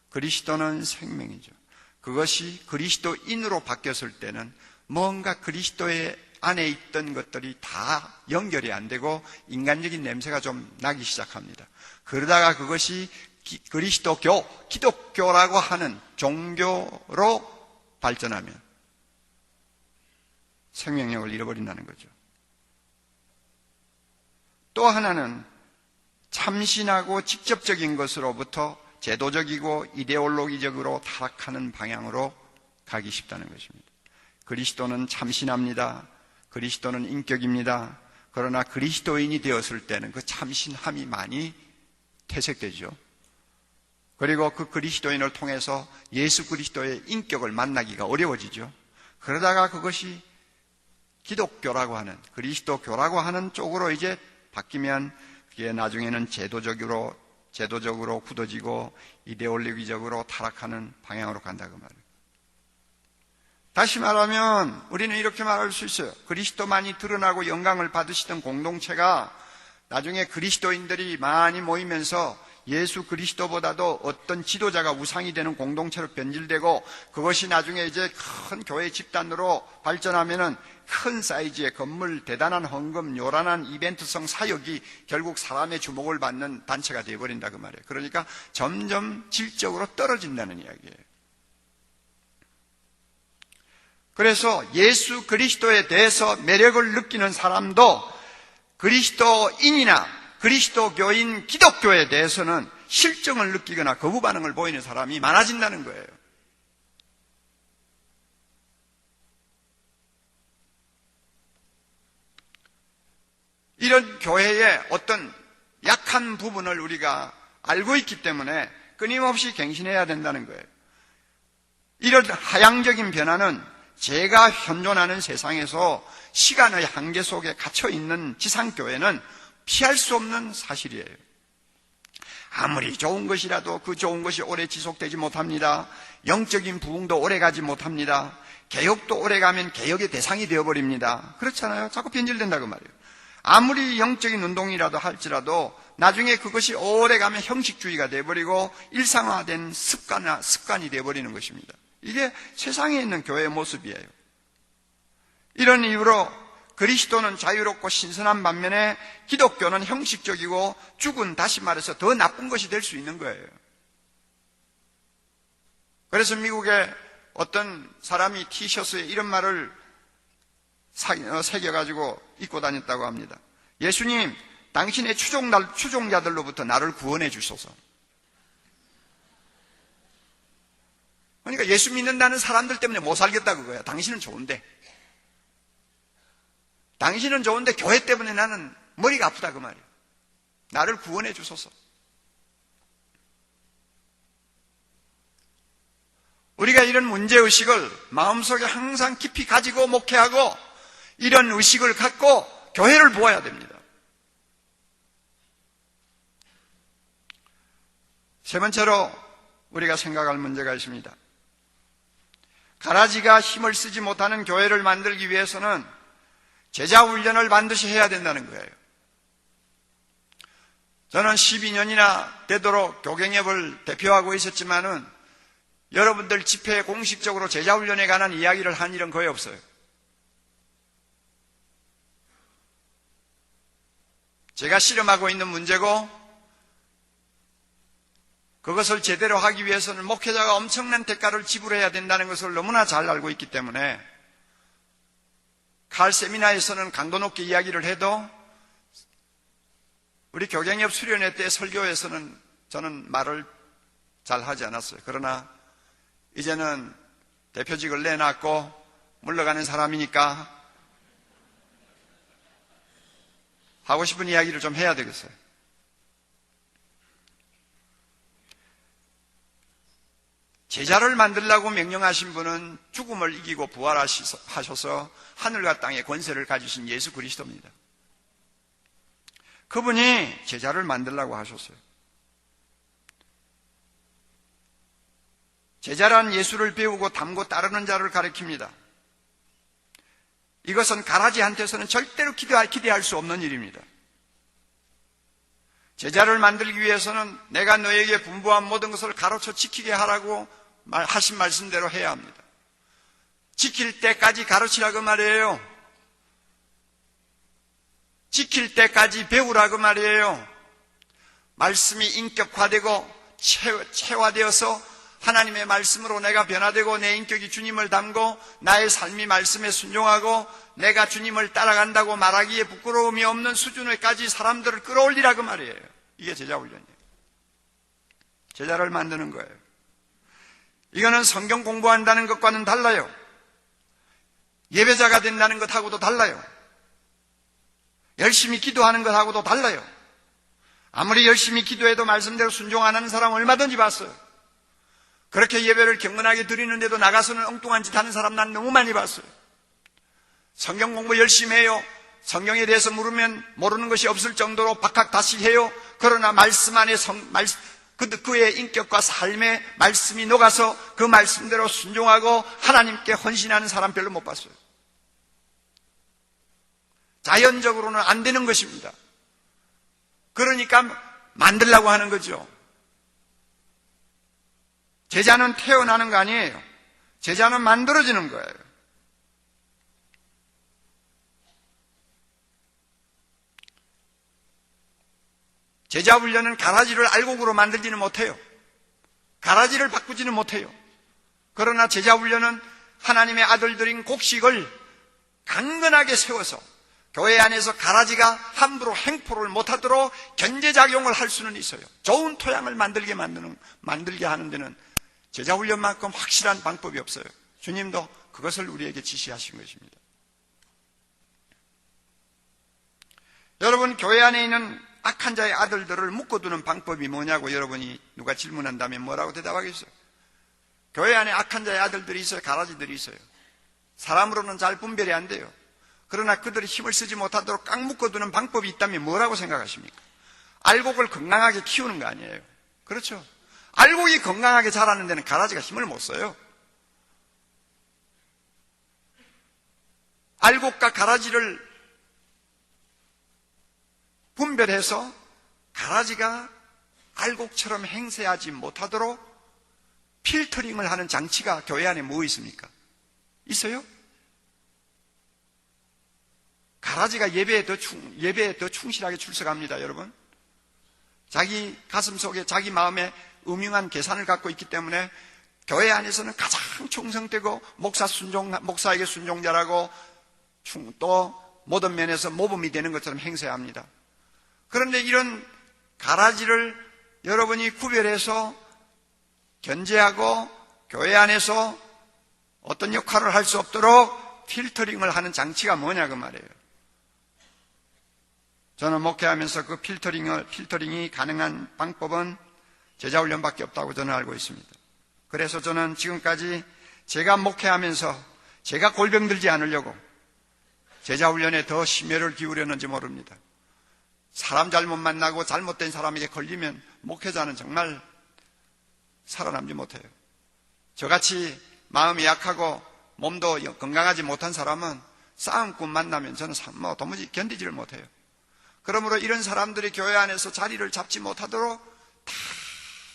그리스도는 생명이죠. 그것이 그리스도인으로 바뀌었을 때는 뭔가 그리스도의 안에 있던 것들이 다 연결이 안 되고 인간적인 냄새가 좀 나기 시작합니다. 그러다가 그것이 그리스도교, 기독교라고 하는 종교로 발전하면 생명력을 잃어버린다는 거죠. 또 하나는 참신하고 직접적인 것으로부터 제도적이고 이데올로기적으로 타락하는 방향으로 가기 쉽다는 것입니다. 그리스도는 참신합니다. 그리스도는 인격입니다. 그러나 그리스도인이 되었을 때는 그 참신함이 많이 퇴색되죠. 그리고 그 그리스도인을 통해서 예수 그리스도의 인격을 만나기가 어려워지죠. 그러다가 그것이 기독교라고 하는, 그리스도교라고 하는 쪽으로 이제 바뀌면 그게 나중에는 제도적으로 굳어지고 이데올로기적으로 타락하는 방향으로 간다고 말이에요. 다시 말하면 우리는 이렇게 말할 수 있어요. 그리스도만이 드러나고 영광을 받으시던 공동체가 나중에 그리스도인들이 많이 모이면서 예수 그리스도보다도 어떤 지도자가 우상이 되는 공동체로 변질되고, 그것이 나중에 이제 큰 교회 집단으로 발전하면은 큰 사이즈의 건물, 대단한 헌금, 요란한 이벤트성 사역이 결국 사람의 주목을 받는 단체가 되어버린다 그 말이에요. 그러니까 점점 질적으로 떨어진다는 이야기예요. 그래서 예수 그리스도에 대해서 매력을 느끼는 사람도 그리스도인이나 그리스도교인 기독교에 대해서는 실정을 느끼거나 거부 반응을 보이는 사람이 많아진다는 거예요. 이런 교회의 어떤 약한 부분을 우리가 알고 있기 때문에 끊임없이 갱신해야 된다는 거예요. 이런 하향적인 변화는 제가 현존하는 세상에서 시간의 한계 속에 갇혀있는 지상교회는 피할 수 없는 사실이에요. 아무리 좋은 것이라도 그 좋은 것이 오래 지속되지 못합니다. 영적인 부흥도 오래 가지 못합니다. 개혁도 오래 가면 개혁의 대상이 되어버립니다. 그렇잖아요. 자꾸 변질된다고 말이에요. 아무리 영적인 운동이라도 할지라도 나중에 그것이 오래 가면 형식주의가 되어버리고 일상화된 습관이 되어버리는 것입니다. 이게 세상에 있는 교회의 모습이에요. 이런 이유로 그리스도는 자유롭고 신선한 반면에 기독교는 형식적이고 죽은, 다시 말해서 더 나쁜 것이 될 수 있는 거예요. 그래서 미국에 어떤 사람이 티셔츠에 이런 말을 새겨가지고 입고 다녔다고 합니다. 예수님, 당신의 추종자들로부터 나를 구원해 주소서. 그러니까 예수 믿는다는 사람들 때문에 못 살겠다 그거야. 당신은 좋은데. 당신은 좋은데 교회 때문에 나는 머리가 아프다 그 말이에요. 나를 구원해 주소서. 우리가 이런 문제의식을 마음속에 항상 깊이 가지고 목회하고 이런 의식을 갖고 교회를 보아야 됩니다. 세 번째로 우리가 생각할 문제가 있습니다. 가라지가 힘을 쓰지 못하는 교회를 만들기 위해서는 제자 훈련을 반드시 해야 된다는 거예요. 저는 12년이나 되도록 교경협을 대표하고 있었지만은 여러분들 집회에 공식적으로 제자 훈련에 관한 이야기를 한 일은 거의 없어요. 제가 실험하고 있는 문제고, 그것을 제대로 하기 위해서는 목회자가 엄청난 대가를 지불해야 된다는 것을 너무나 잘 알고 있기 때문에 칼 세미나에서는 강도 높게 이야기를 해도 우리 교경협 수련회 때 설교에서는 저는 말을 잘 하지 않았어요. 그러나 이제는 대표직을 내놨고 물러가는 사람이니까 하고 싶은 이야기를 좀 해야 되겠어요. 제자를 만들라고 명령하신 분은 죽음을 이기고 부활하셔서 하늘과 땅의 권세를 가지신 예수 그리스도입니다. 그분이 제자를 만들라고 하셨어요. 제자란 예수를 배우고 닮고 따르는 자를 가리킵니다. 이것은 가라지한테서는 절대로 기대할 수 없는 일입니다. 제자를 만들기 위해서는 내가 너에게 분부한 모든 것을 가르쳐 지키게 하라고 하신 말씀대로 해야 합니다. 지킬 때까지 가르치라고 말이에요. 지킬 때까지 배우라고 말이에요. 말씀이 인격화되고 체화되어서 하나님의 말씀으로 내가 변화되고 내 인격이 주님을 닮고 나의 삶이 말씀에 순종하고 내가 주님을 따라간다고 말하기에 부끄러움이 없는 수준에까지 사람들을 끌어올리라고 말이에요. 이게 제자훈련이에요. 제자를 만드는 거예요. 이거는 성경 공부한다는 것과는 달라요. 예배자가 된다는 것하고도 달라요. 열심히 기도하는 것하고도 달라요. 아무리 열심히 기도해도 말씀대로 순종 안 하는 사람 얼마든지 봤어요. 그렇게 예배를 경건하게 드리는데도 나가서는 엉뚱한 짓 하는 사람 난 너무 많이 봤어요. 성경 공부 열심히 해요. 성경에 대해서 물으면 모르는 것이 없을 정도로 박학다식해요. 그러나 말씀 안에 그의 인격과 삶의 말씀이 녹아서 그 말씀대로 순종하고 하나님께 헌신하는 사람 별로 못 봤어요. 자연적으로는 안 되는 것입니다. 그러니까 만들려고 하는 거죠. 제자는 태어나는 거 아니에요. 제자는 만들어지는 거예요. 제자 훈련은 가라지를 알곡으로 만들지는 못해요. 가라지를 바꾸지는 못해요. 그러나 제자 훈련은 하나님의 아들들인 곡식을 강건하게 세워서 교회 안에서 가라지가 함부로 행포를 못하도록 견제작용을 할 수는 있어요. 좋은 토양을 만들게 하는 데는 제자 훈련만큼 확실한 방법이 없어요. 주님도 그것을 우리에게 지시하신 것입니다. 여러분, 교회 안에 있는 악한 자의 아들들을 묶어두는 방법이 뭐냐고 여러분이 누가 질문한다면 뭐라고 대답하겠어요? 교회 안에 악한 자의 아들들이 있어요. 가라지들이 있어요. 사람으로는 잘 분별이 안 돼요. 그러나 그들이 힘을 쓰지 못하도록 꽉 묶어두는 방법이 있다면 뭐라고 생각하십니까? 알곡을 건강하게 키우는 거 아니에요. 그렇죠? 알곡이 건강하게 자라는 데는 가라지가 힘을 못 써요. 알곡과 가라지를 분별해서 가라지가 알곡처럼 행세하지 못하도록 필터링을 하는 장치가 교회 안에 뭐 있습니까? 있어요? 가라지가 예배에 더 충실하게 출석합니다, 여러분. 자기 가슴 속에 자기 마음에 음흉한 계산을 갖고 있기 때문에 교회 안에서는 가장 충성되고 목사에게 순종자라고 또 모든 면에서 모범이 되는 것처럼 행세합니다. 그런데 이런 가라지를 여러분이 구별해서 견제하고 교회 안에서 어떤 역할을 할 수 없도록 필터링을 하는 장치가 뭐냐 그 말이에요. 저는 목회하면서 그 필터링이 가능한 방법은 제자훈련밖에 없다고 저는 알고 있습니다. 그래서 저는 지금까지 제가 목회하면서 제가 골병 들지 않으려고 제자훈련에 더 심혈을 기울였는지 모릅니다. 사람 잘못 만나고 잘못된 사람에게 걸리면 목회자는 정말 살아남지 못해요. 저같이 마음이 약하고 몸도 건강하지 못한 사람은 싸움꾼 만나면 저는 도무지 견디지를 못해요. 그러므로 이런 사람들이 교회 안에서 자리를 잡지 못하도록 다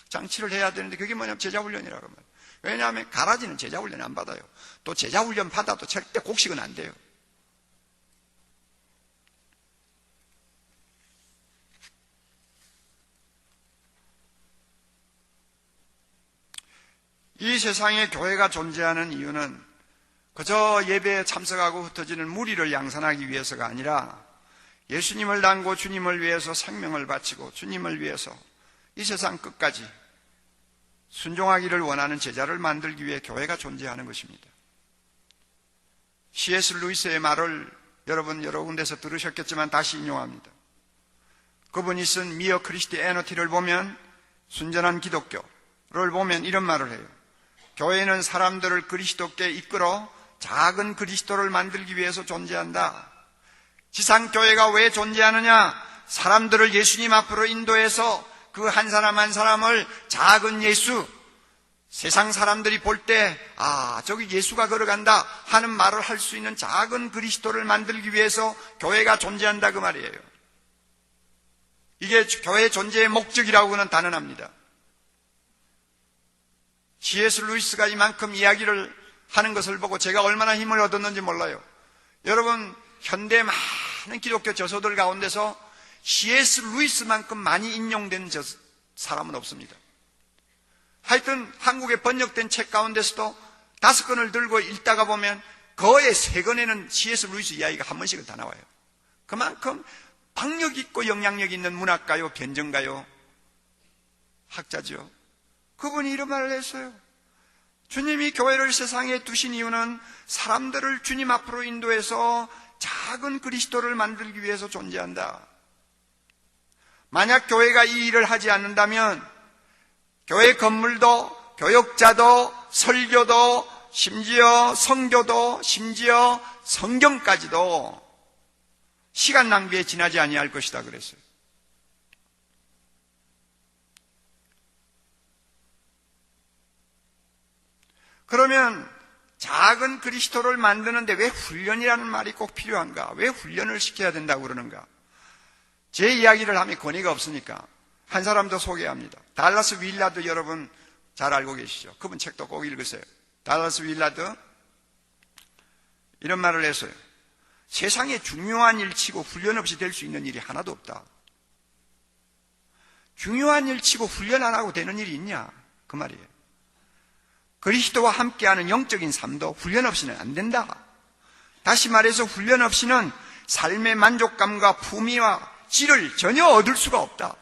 장치를 해야 되는데 그게 뭐냐면 제자훈련이라고 말해요. 왜냐하면 가라지는 제자훈련 안 받아요. 또 제자훈련 받아도 절대 곡식은 안 돼요. 이 세상에 교회가 존재하는 이유는 그저 예배에 참석하고 흩어지는 무리를 양산하기 위해서가 아니라 예수님을 닮고 주님을 위해서 생명을 바치고 주님을 위해서 이 세상 끝까지 순종하기를 원하는 제자를 만들기 위해 교회가 존재하는 것입니다. C.S. 루이스의 말을 여러분 여러 군데서 들으셨겠지만 다시 인용합니다. 그분이 쓴 미어 크리스티애너티를 보면 순전한 기독교를 보면 이런 말을 해요. 교회는 사람들을 그리스도께 이끌어 작은 그리스도를 만들기 위해서 존재한다. 지상교회가 왜 존재하느냐? 사람들을 예수님 앞으로 인도해서 그 한 사람 한 사람을 작은 예수, 세상 사람들이 볼 때 저기 예수가 걸어간다 하는 말을 할 수 있는 작은 그리스도를 만들기 위해서 교회가 존재한다 그 말이에요. 이게 교회의 존재의 목적이라고는 단언합니다. C.S. 루이스가 이만큼 이야기를 하는 것을 보고 제가 얼마나 힘을 얻었는지 몰라요. 여러분, 현대 많은 기독교 저서들 가운데서 C.S. 루이스만큼 많이 인용된 사람은 없습니다. 하여튼 한국에 번역된 책 가운데서도 5권을 들고 읽다가 보면 거의 3권에는 C.S. 루이스 이야기가 한 번씩은 다 나와요. 그만큼 박력 있고 영향력 있는 문학가요, 변정가요, 학자죠. 그분이 이런 말을 했어요. 주님이 교회를 세상에 두신 이유는 사람들을 주님 앞으로 인도해서 작은 그리스도를 만들기 위해서 존재한다. 만약 교회가 이 일을 하지 않는다면 교회 건물도 교역자도, 설교도, 심지어 성교도, 심지어 성경까지도 시간 낭비에 지나지 아니할 것이다 그랬어요. 그러면 작은 그리스도를 만드는데 왜 훈련이라는 말이 꼭 필요한가? 왜 훈련을 시켜야 된다고 그러는가? 제 이야기를 하면 권위가 없으니까 한 사람 더 소개합니다. 달라스 윌라드 여러분 잘 알고 계시죠? 그분 책도 꼭 읽으세요. 달라스 윌라드 이런 말을 했어요. 세상에 중요한 일치고 훈련 없이 될 수 있는 일이 하나도 없다. 중요한 일치고 훈련 안 하고 되는 일이 있냐? 그 말이에요. 그리스도와 함께하는 영적인 삶도 훈련 없이는 안 된다. 다시 말해서 훈련 없이는 삶의 만족감과 품위와 질을 전혀 얻을 수가 없다.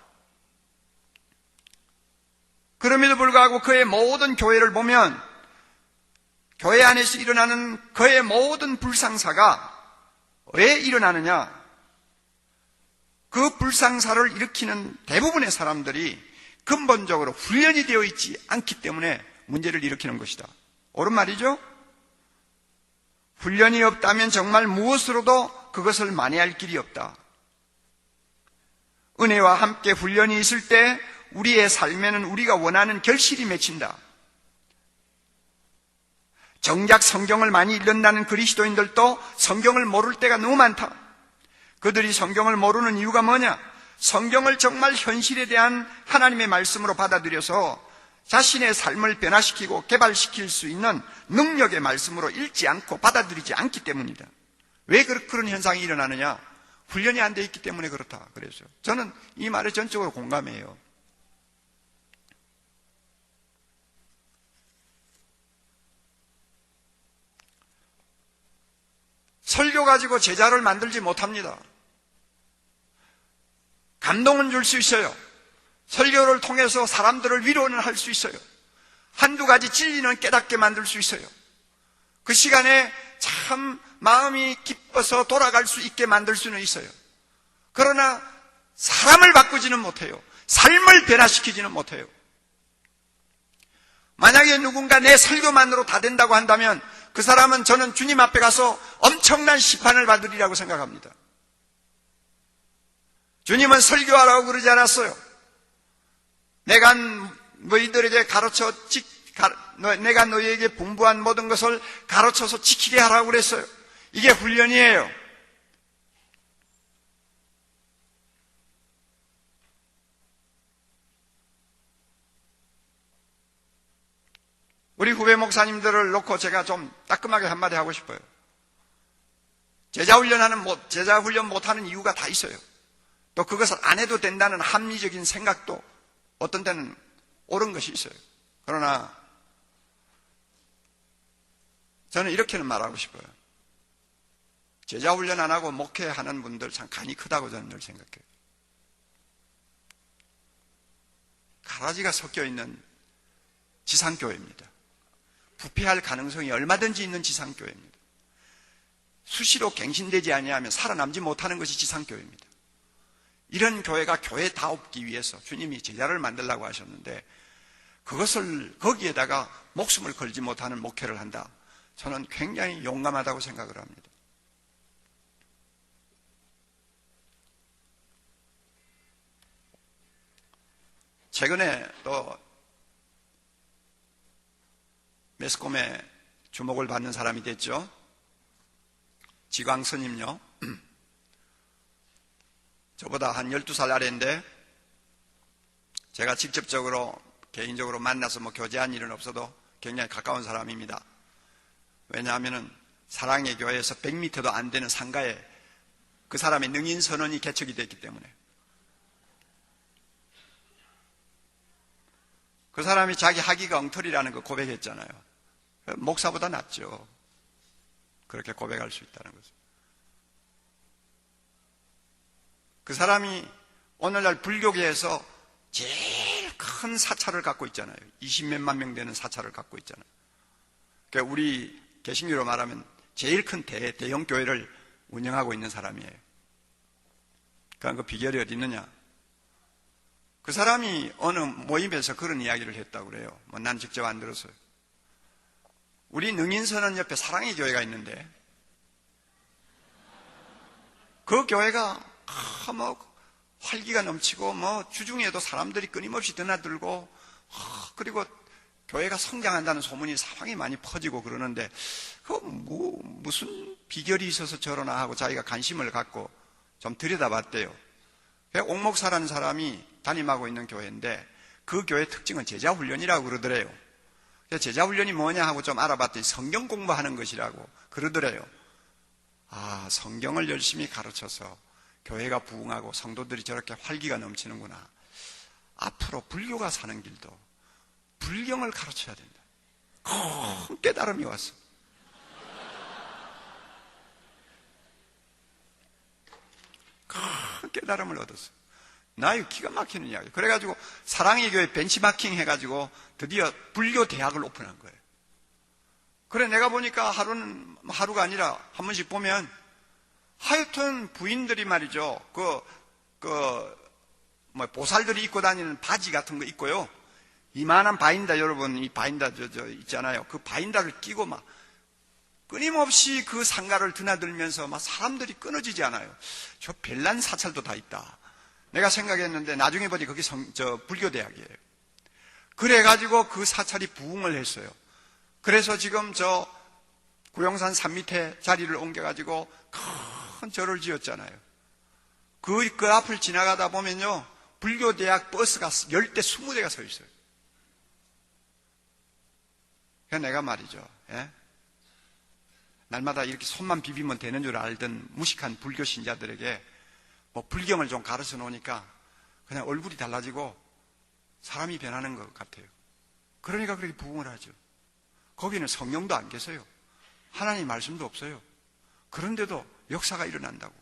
그럼에도 불구하고 그의 모든 교회를 보면 교회 안에서 일어나는 그의 모든 불상사가 왜 일어나느냐? 그 불상사를 일으키는 대부분의 사람들이 근본적으로 훈련이 되어 있지 않기 때문에 문제를 일으키는 것이다. 옳은 말이죠? 훈련이 없다면 정말 무엇으로도 그것을 만회할 길이 없다. 은혜와 함께 훈련이 있을 때 우리의 삶에는 우리가 원하는 결실이 맺힌다. 정작 성경을 많이 읽는다는 그리스도인들도 성경을 모를 때가 너무 많다. 그들이 성경을 모르는 이유가 뭐냐? 성경을 정말 현실에 대한 하나님의 말씀으로 받아들여서 자신의 삶을 변화시키고 개발시킬 수 있는 능력의 말씀으로 읽지 않고 받아들이지 않기 때문이다. 왜 그런 현상이 일어나느냐? 훈련이 안 돼 있기 때문에 그렇다. 그래서 저는 이 말에 전적으로 공감해요. 설교 가지고 제자를 만들지 못합니다. 감동은 줄 수 있어요. 설교를 통해서 사람들을 위로는 할 수 있어요. 한두 가지 진리는 깨닫게 만들 수 있어요. 그 시간에 참 마음이 기뻐서 돌아갈 수 있게 만들 수는 있어요. 그러나 사람을 바꾸지는 못해요. 삶을 변화시키지는 못해요. 만약에 누군가 내 설교만으로 다 된다고 한다면 그 사람은 저는 주님 앞에 가서 엄청난 시판을 받으리라고 생각합니다. 주님은 설교하라고 그러지 않았어요. 내가 너희들에게 내가 너희에게 분부한 모든 것을 가르쳐서 지키게 하라고 그랬어요. 이게 훈련이에요. 우리 후배 목사님들을 놓고 제가 좀 따끔하게 한마디 하고 싶어요. 제자 훈련 못하는 이유가 다 있어요. 또 그것을 안 해도 된다는 합리적인 생각도 어떤 때는 옳은 것이 있어요. 그러나 저는 이렇게는 말하고 싶어요. 제자 훈련 안 하고 목회하는 분들 참 간이 크다고 저는 늘 생각해요. 가라지가 섞여 있는 지상교회입니다. 부패할 가능성이 얼마든지 있는 지상교회입니다. 수시로 갱신되지 아니하면 살아남지 못하는 것이 지상교회입니다. 이런 교회가 교회다옵기 위해서 주님이 제자를 만들라고 하셨는데 그것을 거기에다가 목숨을 걸지 못하는 목회를 한다. 저는 굉장히 용감하다고 생각을 합니다. 최근에 또 매스컴에 주목을 받는 사람이 됐죠. 지광선님요. 저보다 한 12살 아래인데 제가 직접적으로 개인적으로 만나서 교제한 일은 없어도 굉장히 가까운 사람입니다. 왜냐하면 사랑의 교회에서 100m도 안 되는 상가에 그 사람의 능인선언이 개척이 됐기 때문에. 그 사람이 자기 학위가 엉터리라는 거 고백했잖아요. 목사보다 낫죠. 그렇게 고백할 수 있다는 거죠. 그 사람이 오늘날 불교계에서 제일 큰 사찰을 갖고 있잖아요. 20몇만 명 되는 사찰을 갖고 있잖아요. 그러니까 우리 개신교로 말하면 제일 큰 대형 교회를 운영하고 있는 사람이에요. 그러니까 그 비결이 어디 있느냐? 그 사람이 어느 모임에서 그런 이야기를 했다고 그래요. 뭐 난 직접 안 들었어요. 우리 능인선언 옆에 사랑의 교회가 있는데 그 교회가 뭐 활기가 넘치고 뭐 주중에도 사람들이 끊임없이 드나들고 그리고 교회가 성장한다는 소문이 사방에 많이 퍼지고 그러는데 무슨 비결이 있어서 저러나 하고 자기가 관심을 갖고 좀 들여다봤대요. 옥목사라는 사람이 담임하고 있는 교회인데 그 교회 특징은 제자훈련이라고 그러더래요. 제자훈련이 뭐냐 하고 좀 알아봤더니 성경 공부하는 것이라고 그러더래요. 아, 성경을 열심히 가르쳐서 교회가 부흥하고 성도들이 저렇게 활기가 넘치는구나. 앞으로 불교가 사는 길도 불경을 가르쳐야 된다. 큰 깨달음이 왔어. 큰 깨달음을 얻었어. 나 이거 기가 막히는 이야기. 그래가지고 사랑의 교회 벤치마킹 해가지고 드디어 불교 대학을 오픈한 거예요. 그래 내가 보니까 하루가 아니라 한 번씩 보면 하여튼 부인들이 말이죠. 보살들이 입고 다니는 바지 같은 거 입고요. 이만한 바인다 여러분, 이 바인다 있잖아요. 그 바인다를 끼고 막 끊임없이 그 상가를 드나들면서 막 사람들이 끊어지지 않아요. 저 별난 사찰도 다 있다. 내가 생각했는데 나중에 보니 그게 불교대학이에요. 그래가지고 그 사찰이 부흥을 했어요. 그래서 지금 저 구룡산 산 밑에 자리를 옮겨가지고 큰 절을 지었잖아요. 그 앞을 지나가다 보면요. 불교대학 버스가 10대, 20대가 서 있어요. 그래서 내가 말이죠. 예? 날마다 이렇게 손만 비비면 되는 줄 알던 무식한 불교 신자들에게 뭐 불경을 좀 가르쳐 놓으니까 그냥 얼굴이 달라지고 사람이 변하는 것 같아요. 그러니까 그렇게 부흥을 하죠. 거기는 성령도 안 계세요. 하나님 말씀도 없어요. 그런데도 역사가 일어난다고.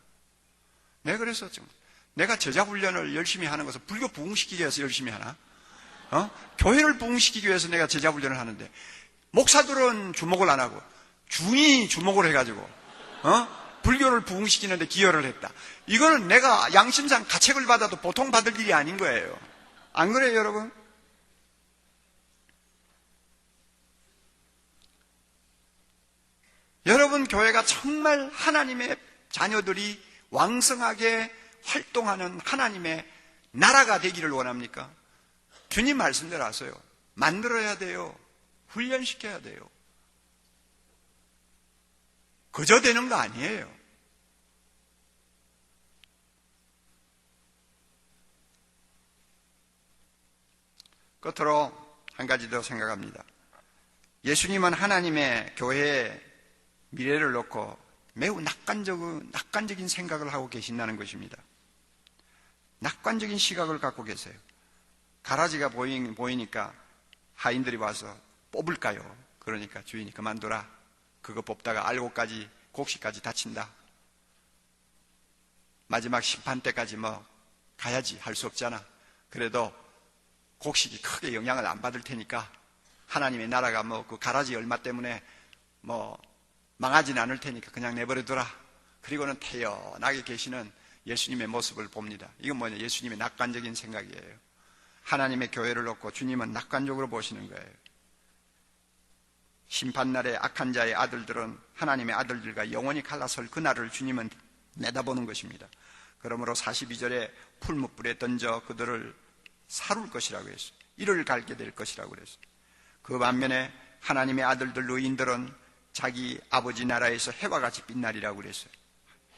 내가 그래서 지금 내가 제자 훈련을 열심히 하는 것은 불교 부흥시키기 위해서 열심히 하나? 교회를 부흥시키기 위해서 내가 제자 훈련을 하는데 목사들은 주목을 안 하고 중이 주목을 해가지고 불교를 부흥시키는데 기여를 했다. 이거는 내가 양심상 가책을 받아도 보통 받을 일이 아닌 거예요. 안 그래요, 여러분? 여러분 교회가 정말 하나님의 자녀들이 왕성하게 활동하는 하나님의 나라가 되기를 원합니까? 주님 말씀대로 하세요. 만들어야 돼요. 훈련시켜야 돼요. 그저 되는 거 아니에요. 끝으로 한 가지 더 생각합니다. 예수님은 하나님의 교회의 미래를 놓고 매우 낙관적인 생각을 하고 계신다는 것입니다. 낙관적인 시각을 갖고 계세요. 가라지가 보이니까 하인들이 와서 뽑을까요? 그러니까 주인이 그만둬라. 그거 뽑다가 알고까지 곡식까지 다친다. 마지막 심판 때까지 뭐 가야지 할 수 없잖아. 그래도 곡식이 크게 영향을 안 받을 테니까 하나님의 나라가 뭐 그 가라지 얼마 때문에 뭐 망하진 않을 테니까 그냥 내버려둬라. 그리고는 태연하게 계시는 예수님의 모습을 봅니다. 이건 뭐냐? 예수님의 낙관적인 생각이에요. 하나님의 교회를 놓고 주님은 낙관적으로 보시는 거예요. 심판날에 악한 자의 아들들은 하나님의 아들들과 영원히 갈라설 그날을 주님은 내다보는 것입니다. 그러므로 42절에 풀무불에 던져 그들을 사룰 것이라고 했어요. 이를 갈게 될 것이라고 그랬어요. 그 반면에 하나님의 아들들 의인들은 자기 아버지 나라에서 해와 같이 빛나리라고 그랬어요.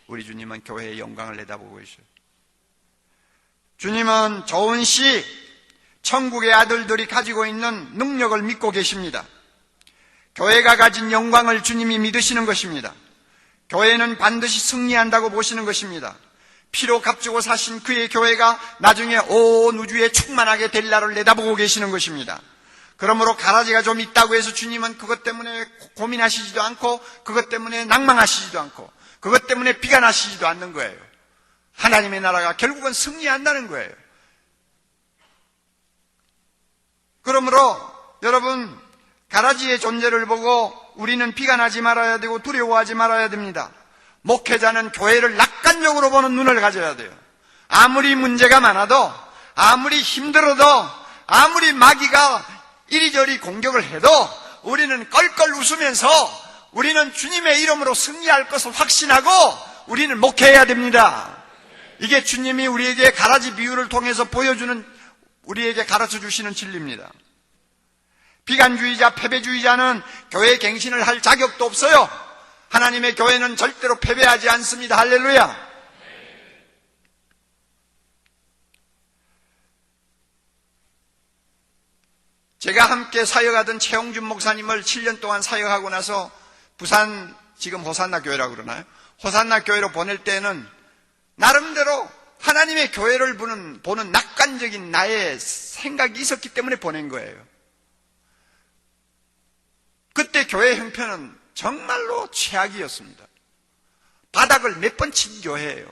우리 주님은 교회의 영광을 내다보고 있어요. 주님은 좋은 시, 천국의 아들들이 가지고 있는 능력을 믿고 계십니다. 교회가 가진 영광을 주님이 믿으시는 것입니다. 교회는 반드시 승리한다고 보시는 것입니다. 피로 값주고 사신 그의 교회가 나중에 온 우주에 충만하게 될 날을 내다보고 계시는 것입니다. 그러므로 가라지가 좀 있다고 해서 주님은 그것 때문에 고민하시지도 않고 그것 때문에 낭망하시지도 않고 그것 때문에 비관하시지도 않는 거예요. 하나님의 나라가 결국은 승리한다는 거예요. 그러므로 여러분 가라지의 존재를 보고 우리는 비관하지 말아야 되고 두려워하지 말아야 됩니다. 목회자는 교회를 낙관적으로 보는 눈을 가져야 돼요. 아무리 문제가 많아도 아무리 힘들어도, 아무리 마귀가 이리저리 공격을 해도 우리는 껄껄 웃으면서 우리는 주님의 이름으로 승리할 것을 확신하고 우리는 목회해야 됩니다. 이게 주님이 우리에게 가라지 비유를 통해서 보여주는, 우리에게 가르쳐 주시는 진리입니다. 비관주의자, 패배주의자는 교회 갱신을 할 자격도 없어요. 하나님의 교회는 절대로 패배하지 않습니다. 할렐루야. 제가 함께 사역하던 최홍준 목사님을 7년 동안 사역하고 나서 부산, 지금 호산나 교회라고 그러나요? 호산나 교회로 보낼 때는 나름대로 하나님의 교회를 보는 낙관적인 나의 생각이 있었기 때문에 보낸 거예요. 그때 교회 형편은 정말로 최악이었습니다. 바닥을 몇 번 친 교회예요.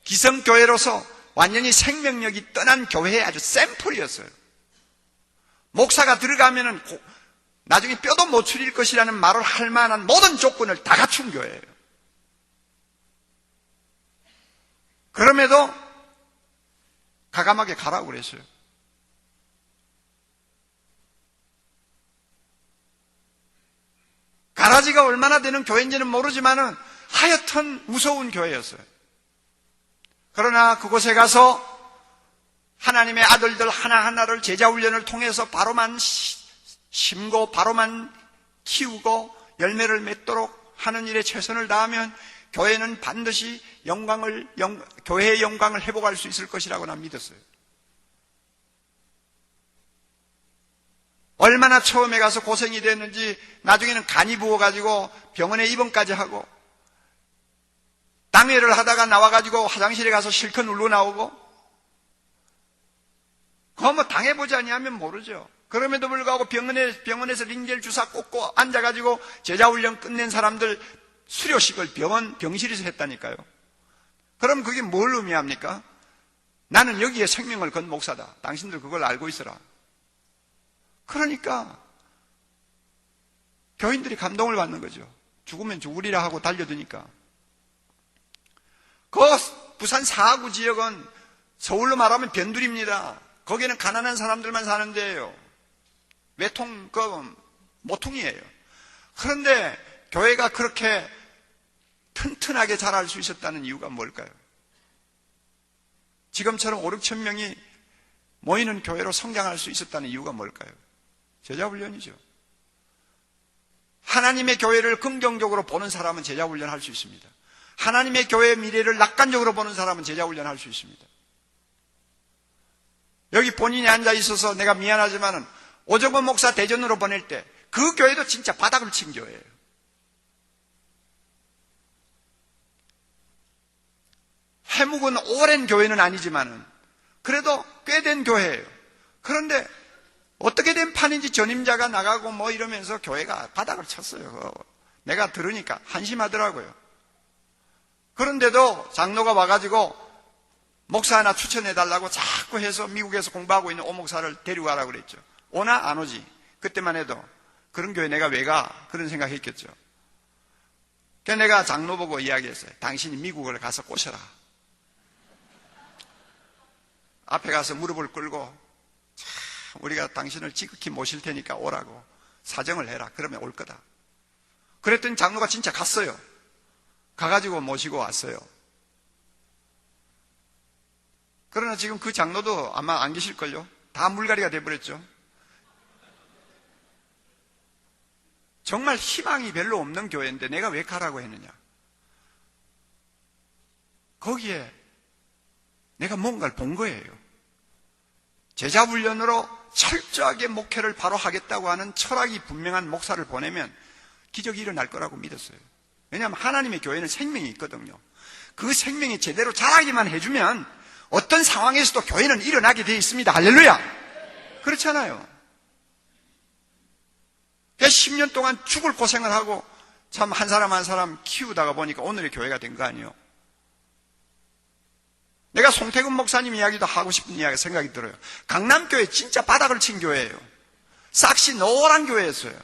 기성교회로서 완전히 생명력이 떠난 교회의 아주 샘플이었어요. 목사가 들어가면은 나중에 뼈도 못 추릴 것이라는 말을 할 만한 모든 조건을 다 갖춘 교회예요. 그럼에도 가감하게 가라고 그랬어요. 가라지가 얼마나 되는 교회인지는 모르지만은 하여튼 무서운 교회였어요. 그러나 그곳에 가서 하나님의 아들들 하나하나를 제자훈련을 통해서 바로만 심고 바로만 키우고 열매를 맺도록 하는 일에 최선을 다하면 교회는 반드시 교회의 영광을 회복할 수 있을 것이라고 난 믿었어요. 얼마나 처음에 가서 고생이 됐는지 나중에는 간이 부어가지고 병원에 입원까지 하고 당회를 하다가 나와가지고 화장실에 가서 실컷 울고 나오고 그거 뭐 당해보지 아니하면 모르죠. 그럼에도 불구하고 병원에서 링겔 주사 꽂고 앉아가지고 제자훈련 끝낸 사람들 수료식을 병실에서 했다니까요. 그럼 그게 뭘 의미합니까? 나는 여기에 생명을 건 목사다. 당신들 그걸 알고 있어라. 그러니까 교인들이 감동을 받는 거죠. 죽으면 죽으리라 하고 달려드니까. 그 부산 사하구 지역은 서울로 말하면 변두리입니다. 거기는 가난한 사람들만 사는 데예요. 모퉁이에요. 그런데 교회가 그렇게 튼튼하게 자랄 수 있었다는 이유가 뭘까요? 지금처럼 5, 6천 명이 모이는 교회로 성장할 수 있었다는 이유가 뭘까요? 제자훈련이죠. 하나님의 교회를 긍정적으로 보는 사람은 제자훈련 할 수 있습니다. 하나님의 교회의 미래를 낙관적으로 보는 사람은 제자훈련 할 수 있습니다. 여기 본인이 앉아 있어서 내가 미안하지만은 오정권 목사 대전으로 보낼 때 그 교회도 진짜 바닥을 친 교회예요. 해묵은 오랜 교회는 아니지만은 그래도 꽤 된 교회예요. 그런데 어떻게 된 판인지 전임자가 나가고 뭐 이러면서 교회가 바닥을 쳤어요. 내가 들으니까 한심하더라고요. 그런데도 장로가 와가지고 목사 하나 추천해달라고 자꾸 해서 미국에서 공부하고 있는 오목사를 데려가라고 그랬죠. 오나 안 오지. 그때만 해도 그런 교회 내가 왜 가? 그런 생각했겠죠. 그래서 내가 장로 보고 이야기했어요. 당신이 미국을 가서 꼬셔라. 앞에 가서 무릎을 꿇고 우리가 당신을 지극히 모실 테니까 오라고 사정을 해라. 그러면 올 거다. 그랬더니 장로가 진짜 갔어요. 가가지고 모시고 왔어요. 그러나 지금 그 장로도 아마 안 계실걸요? 다 물갈이가 돼버렸죠. 정말 희망이 별로 없는 교회인데 내가 왜 가라고 했느냐? 거기에 내가 뭔가를 본 거예요. 제자훈련으로 철저하게 목회를 바로 하겠다고 하는 철학이 분명한 목사를 보내면 기적이 일어날 거라고 믿었어요. 왜냐하면 하나님의 교회는 생명이 있거든요. 그 생명이 제대로 자라기만 해주면 어떤 상황에서도 교회는 일어나게 되어 있습니다. 할렐루야! 그렇잖아요. 10년 동안 죽을 고생을 하고 참 한 사람 한 사람 키우다가 보니까 오늘의 교회가 된 거 아니에요. 내가 송태근 목사님 이야기도 하고 싶은 이야기 생각이 들어요. 강남교회 진짜 바닥을 친 교회예요. 싹시 노란 교회였어요.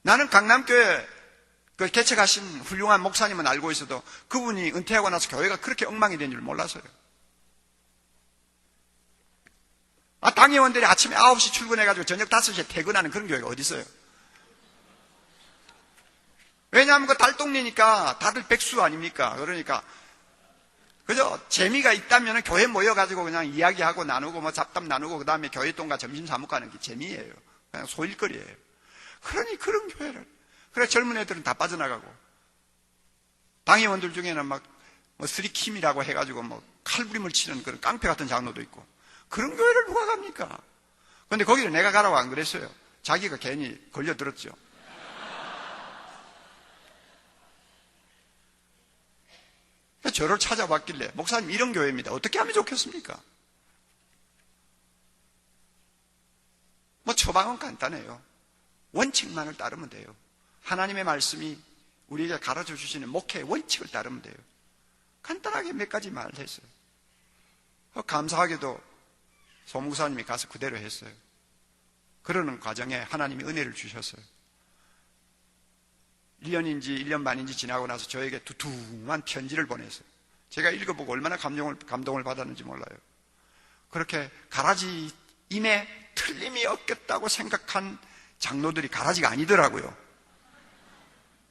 나는 강남교회 그 개척하신 훌륭한 목사님은 알고 있어도 그분이 은퇴하고 나서 교회가 그렇게 엉망이 된 줄 몰랐어요. 당회원들이 아침에 9시 출근해가지고 저녁 5시에 퇴근하는 그런 교회가 어디 있어요? 왜냐하면 그 달동네니까 다들 백수 아닙니까? 그러니까 그저 재미가 있다면 교회 모여가지고 그냥 이야기하고 나누고 뭐 잡담 나누고 그 다음에 교회 동과 점심 사 먹고 하는 게 재미예요. 그냥 소일거리예요. 그러니 그런 교회를. 그래 젊은 애들은 다 빠져나가고 당회원들 중에는 막 뭐 스리킴이라고 해가지고 뭐 칼부림을 치는 그런 깡패 같은 장로도 있고 그런 교회를 누가 갑니까? 그런데 거기를 내가 가라고 안 그랬어요. 자기가 괜히 걸려들었죠. 저를 찾아봤길래 목사님 이런 교회입니다. 어떻게 하면 좋겠습니까? 뭐 처방은 간단해요. 원칙만을 따르면 돼요. 하나님의 말씀이 우리에게 가르쳐 주시는 목회의 원칙을 따르면 돼요. 간단하게 몇 가지 말을 했어요. 감사하게도 소목사님이 가서 그대로 했어요. 그러는 과정에 하나님이 은혜를 주셨어요. 1년인지 1년 반인지 지나고 나서 저에게 두툼한 편지를 보냈어요. 제가 읽어보고 얼마나 감동을 받았는지 몰라요. 그렇게 가라지임에 틀림이 없겠다고 생각한 장로들이 가라지가 아니더라고요.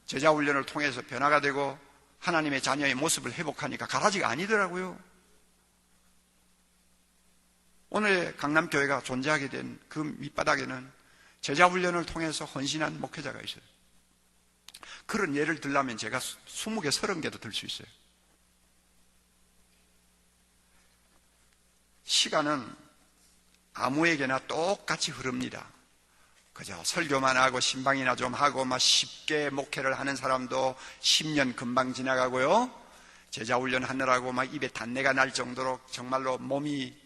제자훈련을 통해서 변화가 되고 하나님의 자녀의 모습을 회복하니까 가라지가 아니더라고요. 오늘 강남교회가 존재하게 된 그 밑바닥에는 제자훈련을 통해서 헌신한 목회자가 있어요. 그런 예를 들려면 제가 20개, 30개도 들 수 있어요. 시간은 아무에게나 똑같이 흐릅니다. 그저 설교만 하고 신방이나 좀 하고 막 쉽게 목회를 하는 사람도 10년 금방 지나가고요. 제자훈련 하느라고 막 입에 단내가 날 정도로 정말로 몸이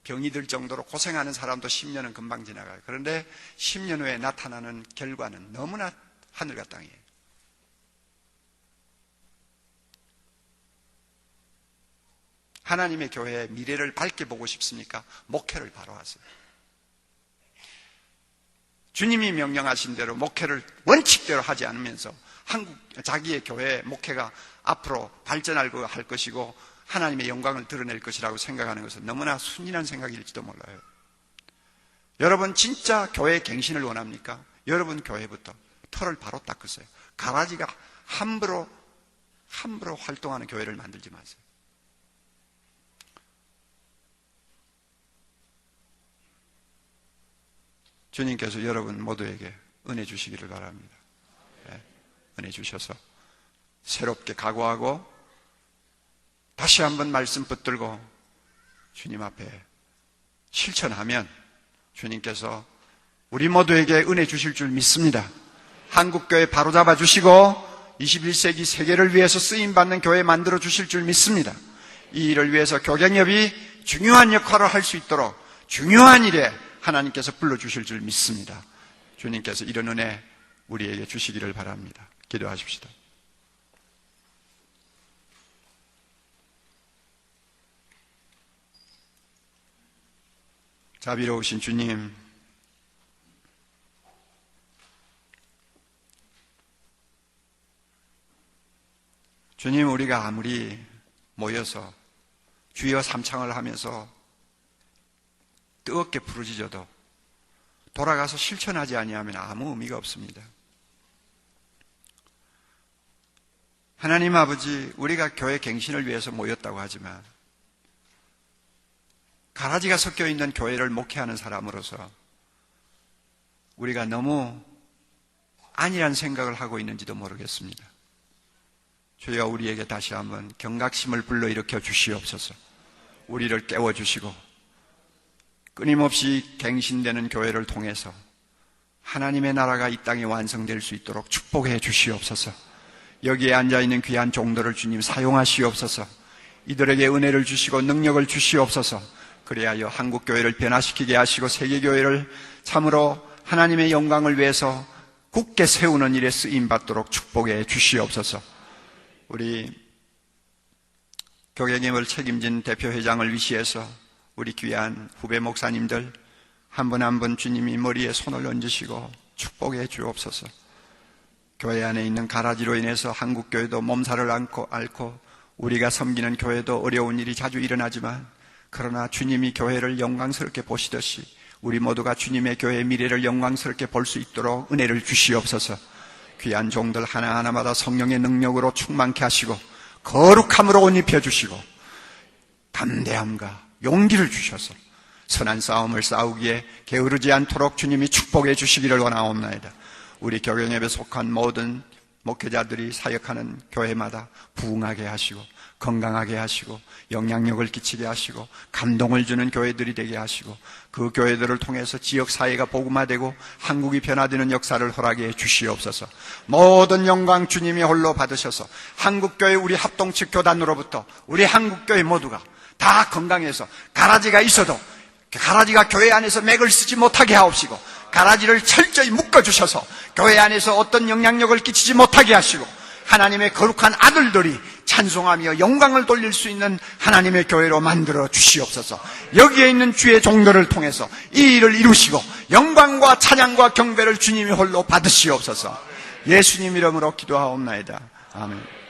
병이 들 정도로 고생하는 사람도 10년은 금방 지나가요. 그런데 10년 후에 나타나는 결과는 너무나 하늘과 땅이에요. 하나님의 교회의 미래를 밝게 보고 싶습니까? 목회를 바로 하세요. 주님이 명령하신 대로 목회를 원칙대로 하지 않으면서 자기의 교회 목회가 앞으로 발전할 것이고 하나님의 영광을 드러낼 것이라고 생각하는 것은 너무나 순진한 생각일지도 몰라요. 여러분 진짜 교회 갱신을 원합니까? 여러분 교회부터 털을 바로 닦으세요. 가라지가 함부로 활동하는 교회를 만들지 마세요. 주님께서 여러분 모두에게 은혜 주시기를 바랍니다. 네, 은혜 주셔서 새롭게 각오하고 다시 한번 말씀 붙들고 주님 앞에 실천하면 주님께서 우리 모두에게 은혜 주실 줄 믿습니다. 한국교회 바로잡아 주시고 21세기 세계를 위해서 쓰임받는 교회 만들어 주실 줄 믿습니다. 이 일을 위해서 교경협이 중요한 역할을 할 수 있도록 중요한 일에 하나님께서 불러주실 줄 믿습니다. 주님께서 이런 은혜 우리에게 주시기를 바랍니다. 기도하십시다. 자비로우신 주님, 주님 우리가 아무리 모여서 주여 삼창을 하면서 뜨겁게 부르짖어도 돌아가서 실천하지 아니하면 아무 의미가 없습니다. 하나님 아버지, 우리가 교회 갱신을 위해서 모였다고 하지만 가라지가 섞여 있는 교회를 목회하는 사람으로서 우리가 너무 안일한 생각을 하고 있는지도 모르겠습니다. 주여 우리에게 다시 한번 경각심을 불러일으켜 주시옵소서. 우리를 깨워주시고 끊임없이 갱신되는 교회를 통해서 하나님의 나라가 이 땅에 완성될 수 있도록 축복해 주시옵소서. 여기에 앉아있는 귀한 종들을 주님 사용하시옵소서. 이들에게 은혜를 주시고 능력을 주시옵소서. 그래야여 한국교회를 변화시키게 하시고 세계교회를 참으로 하나님의 영광을 위해서 굳게 세우는 일에 쓰임받도록 축복해 주시옵소서. 우리 교경협을 책임진 대표회장을 위시해서 우리 귀한 후배 목사님들 한 분 한 분 주님이 머리에 손을 얹으시고 축복해 주옵소서. 교회 안에 있는 가라지로 인해서 한국교회도 몸살을 앓고 우리가 섬기는 교회도 어려운 일이 자주 일어나지만, 그러나 주님이 교회를 영광스럽게 보시듯이 우리 모두가 주님의 교회의 미래를 영광스럽게 볼 수 있도록 은혜를 주시옵소서. 귀한 종들 하나하나마다 성령의 능력으로 충만케 하시고 거룩함으로 옷 입혀주시고 담대함과 용기를 주셔서 선한 싸움을 싸우기에 게으르지 않도록 주님이 축복해 주시기를 원하옵나이다. 우리 교경협에 속한 모든 목회자들이 사역하는 교회마다 부흥하게 하시고 건강하게 하시고 영향력을 끼치게 하시고 감동을 주는 교회들이 되게 하시고 그 교회들을 통해서 지역사회가 복음화되고 한국이 변화되는 역사를 허락해 주시옵소서. 모든 영광 주님이 홀로 받으셔서 한국교회 우리 합동측 교단으로부터 우리 한국교회 모두가 다 건강해서 가라지가 있어도 가라지가 교회 안에서 맥을 쓰지 못하게 하옵시고 가라지를 철저히 묶어주셔서 교회 안에서 어떤 영향력을 끼치지 못하게 하시고 하나님의 거룩한 아들들이 찬송하며 영광을 돌릴 수 있는 하나님의 교회로 만들어 주시옵소서. 여기에 있는 주의 종들을 통해서 이 일을 이루시고 영광과 찬양과 경배를 주님이 홀로 받으시옵소서. 예수님 이름으로 기도하옵나이다. 아멘.